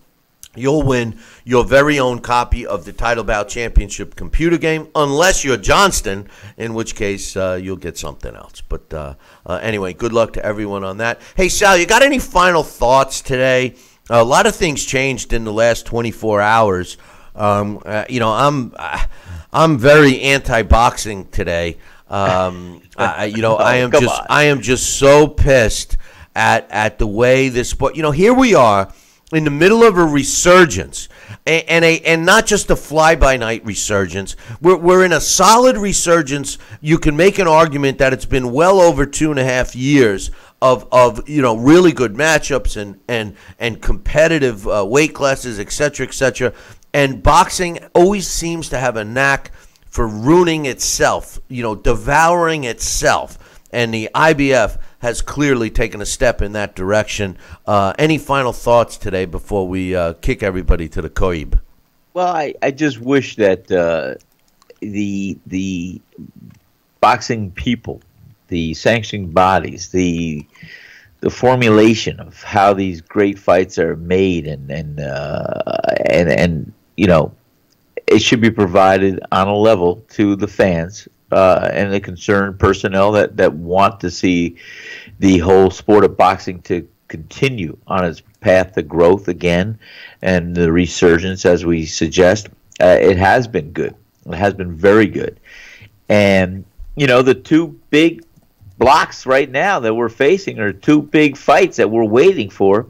you'll win your very own copy of the Title Bout Championship computer game, unless you're Johnston, in which case you'll get something else. But anyway, good luck to everyone on that. Hey, Sal, you got any final thoughts today? A lot of things changed in the last 24 hours. I'm very anti-boxing today. I am just so pissed at the way this sport. Here we are in the middle of a resurgence, and not just a fly-by-night resurgence. We're in a solid resurgence. You can make an argument that it's been well over 2.5 years of really good matchups and competitive weight classes, et cetera, and boxing always seems to have a knack for ruining itself, devouring itself. And the IBF has clearly taken a step in that direction. Any final thoughts today before we kick everybody to the Koib? Well, I just wish that the boxing people, the sanctioning bodies, the formulation of how these great fights are made, and you know, it should be provided on a level to the fans and the concerned personnel that want to see the whole sport of boxing to continue on its path to growth again and the resurgence, as we suggest. It has been good. It has been very good. And, you know, the two big blocks right now that we're facing are two big fights that we're waiting for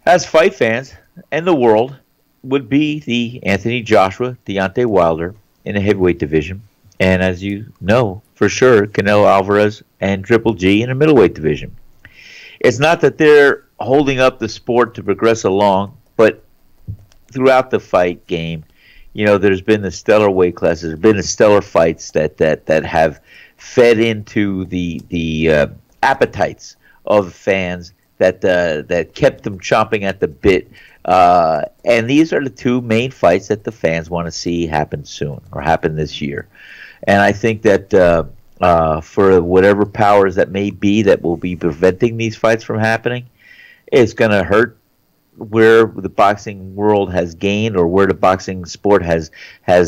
as fight fans and the world would be the Anthony Joshua, Deontay Wilder in the heavyweight division. And as you know, for sure, Canelo Alvarez and Triple G in the middleweight division. It's not that they're holding up the sport to progress along, but throughout the fight game, you know, there's been the stellar weight classes, there's been the stellar fights that have fed into the appetites of fans that kept them chomping at the bit. And these are the two main fights that the fans want to see happen soon or happen this year. And I think that for whatever powers that may be that will be preventing these fights from happening, it's going to hurt where the boxing world has gained or where the boxing sport has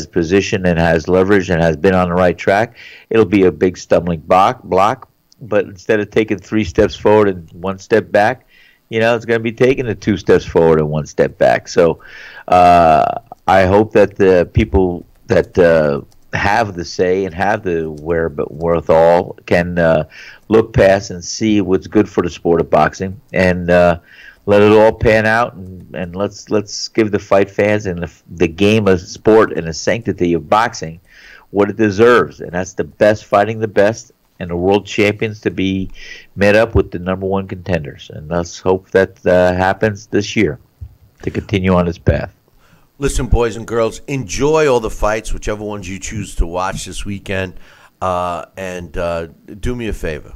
positioned and has leverage and has been on the right track. It'll be a big stumbling block. But instead of taking 3 steps forward and 1 step back, you know, it's going to be taking the 2 steps forward and 1 step back. So I hope that the people that have the say and have the wherewithal can look past and see what's good for the sport of boxing and let it all pan out, and let's give the fight fans and the game of sport and the sanctity of boxing what it deserves, and that's the best fighting the best and the world champions to be met up with the #1 contenders. And let's hope that happens this year to continue on its path. Listen, boys and girls, enjoy all the fights, whichever ones you choose to watch this weekend, and do me a favor.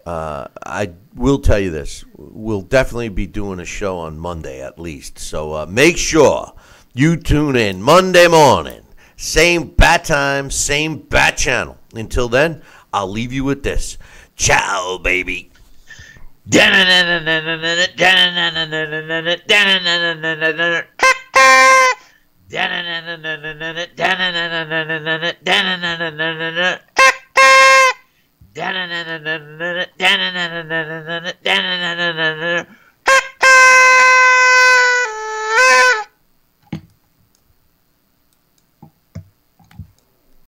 I will tell you this. We'll definitely be doing a show on Monday at least. So make sure you tune in Monday morning. Same bat time, same bat channel. Until then, I'll leave you with this. Ciao, baby.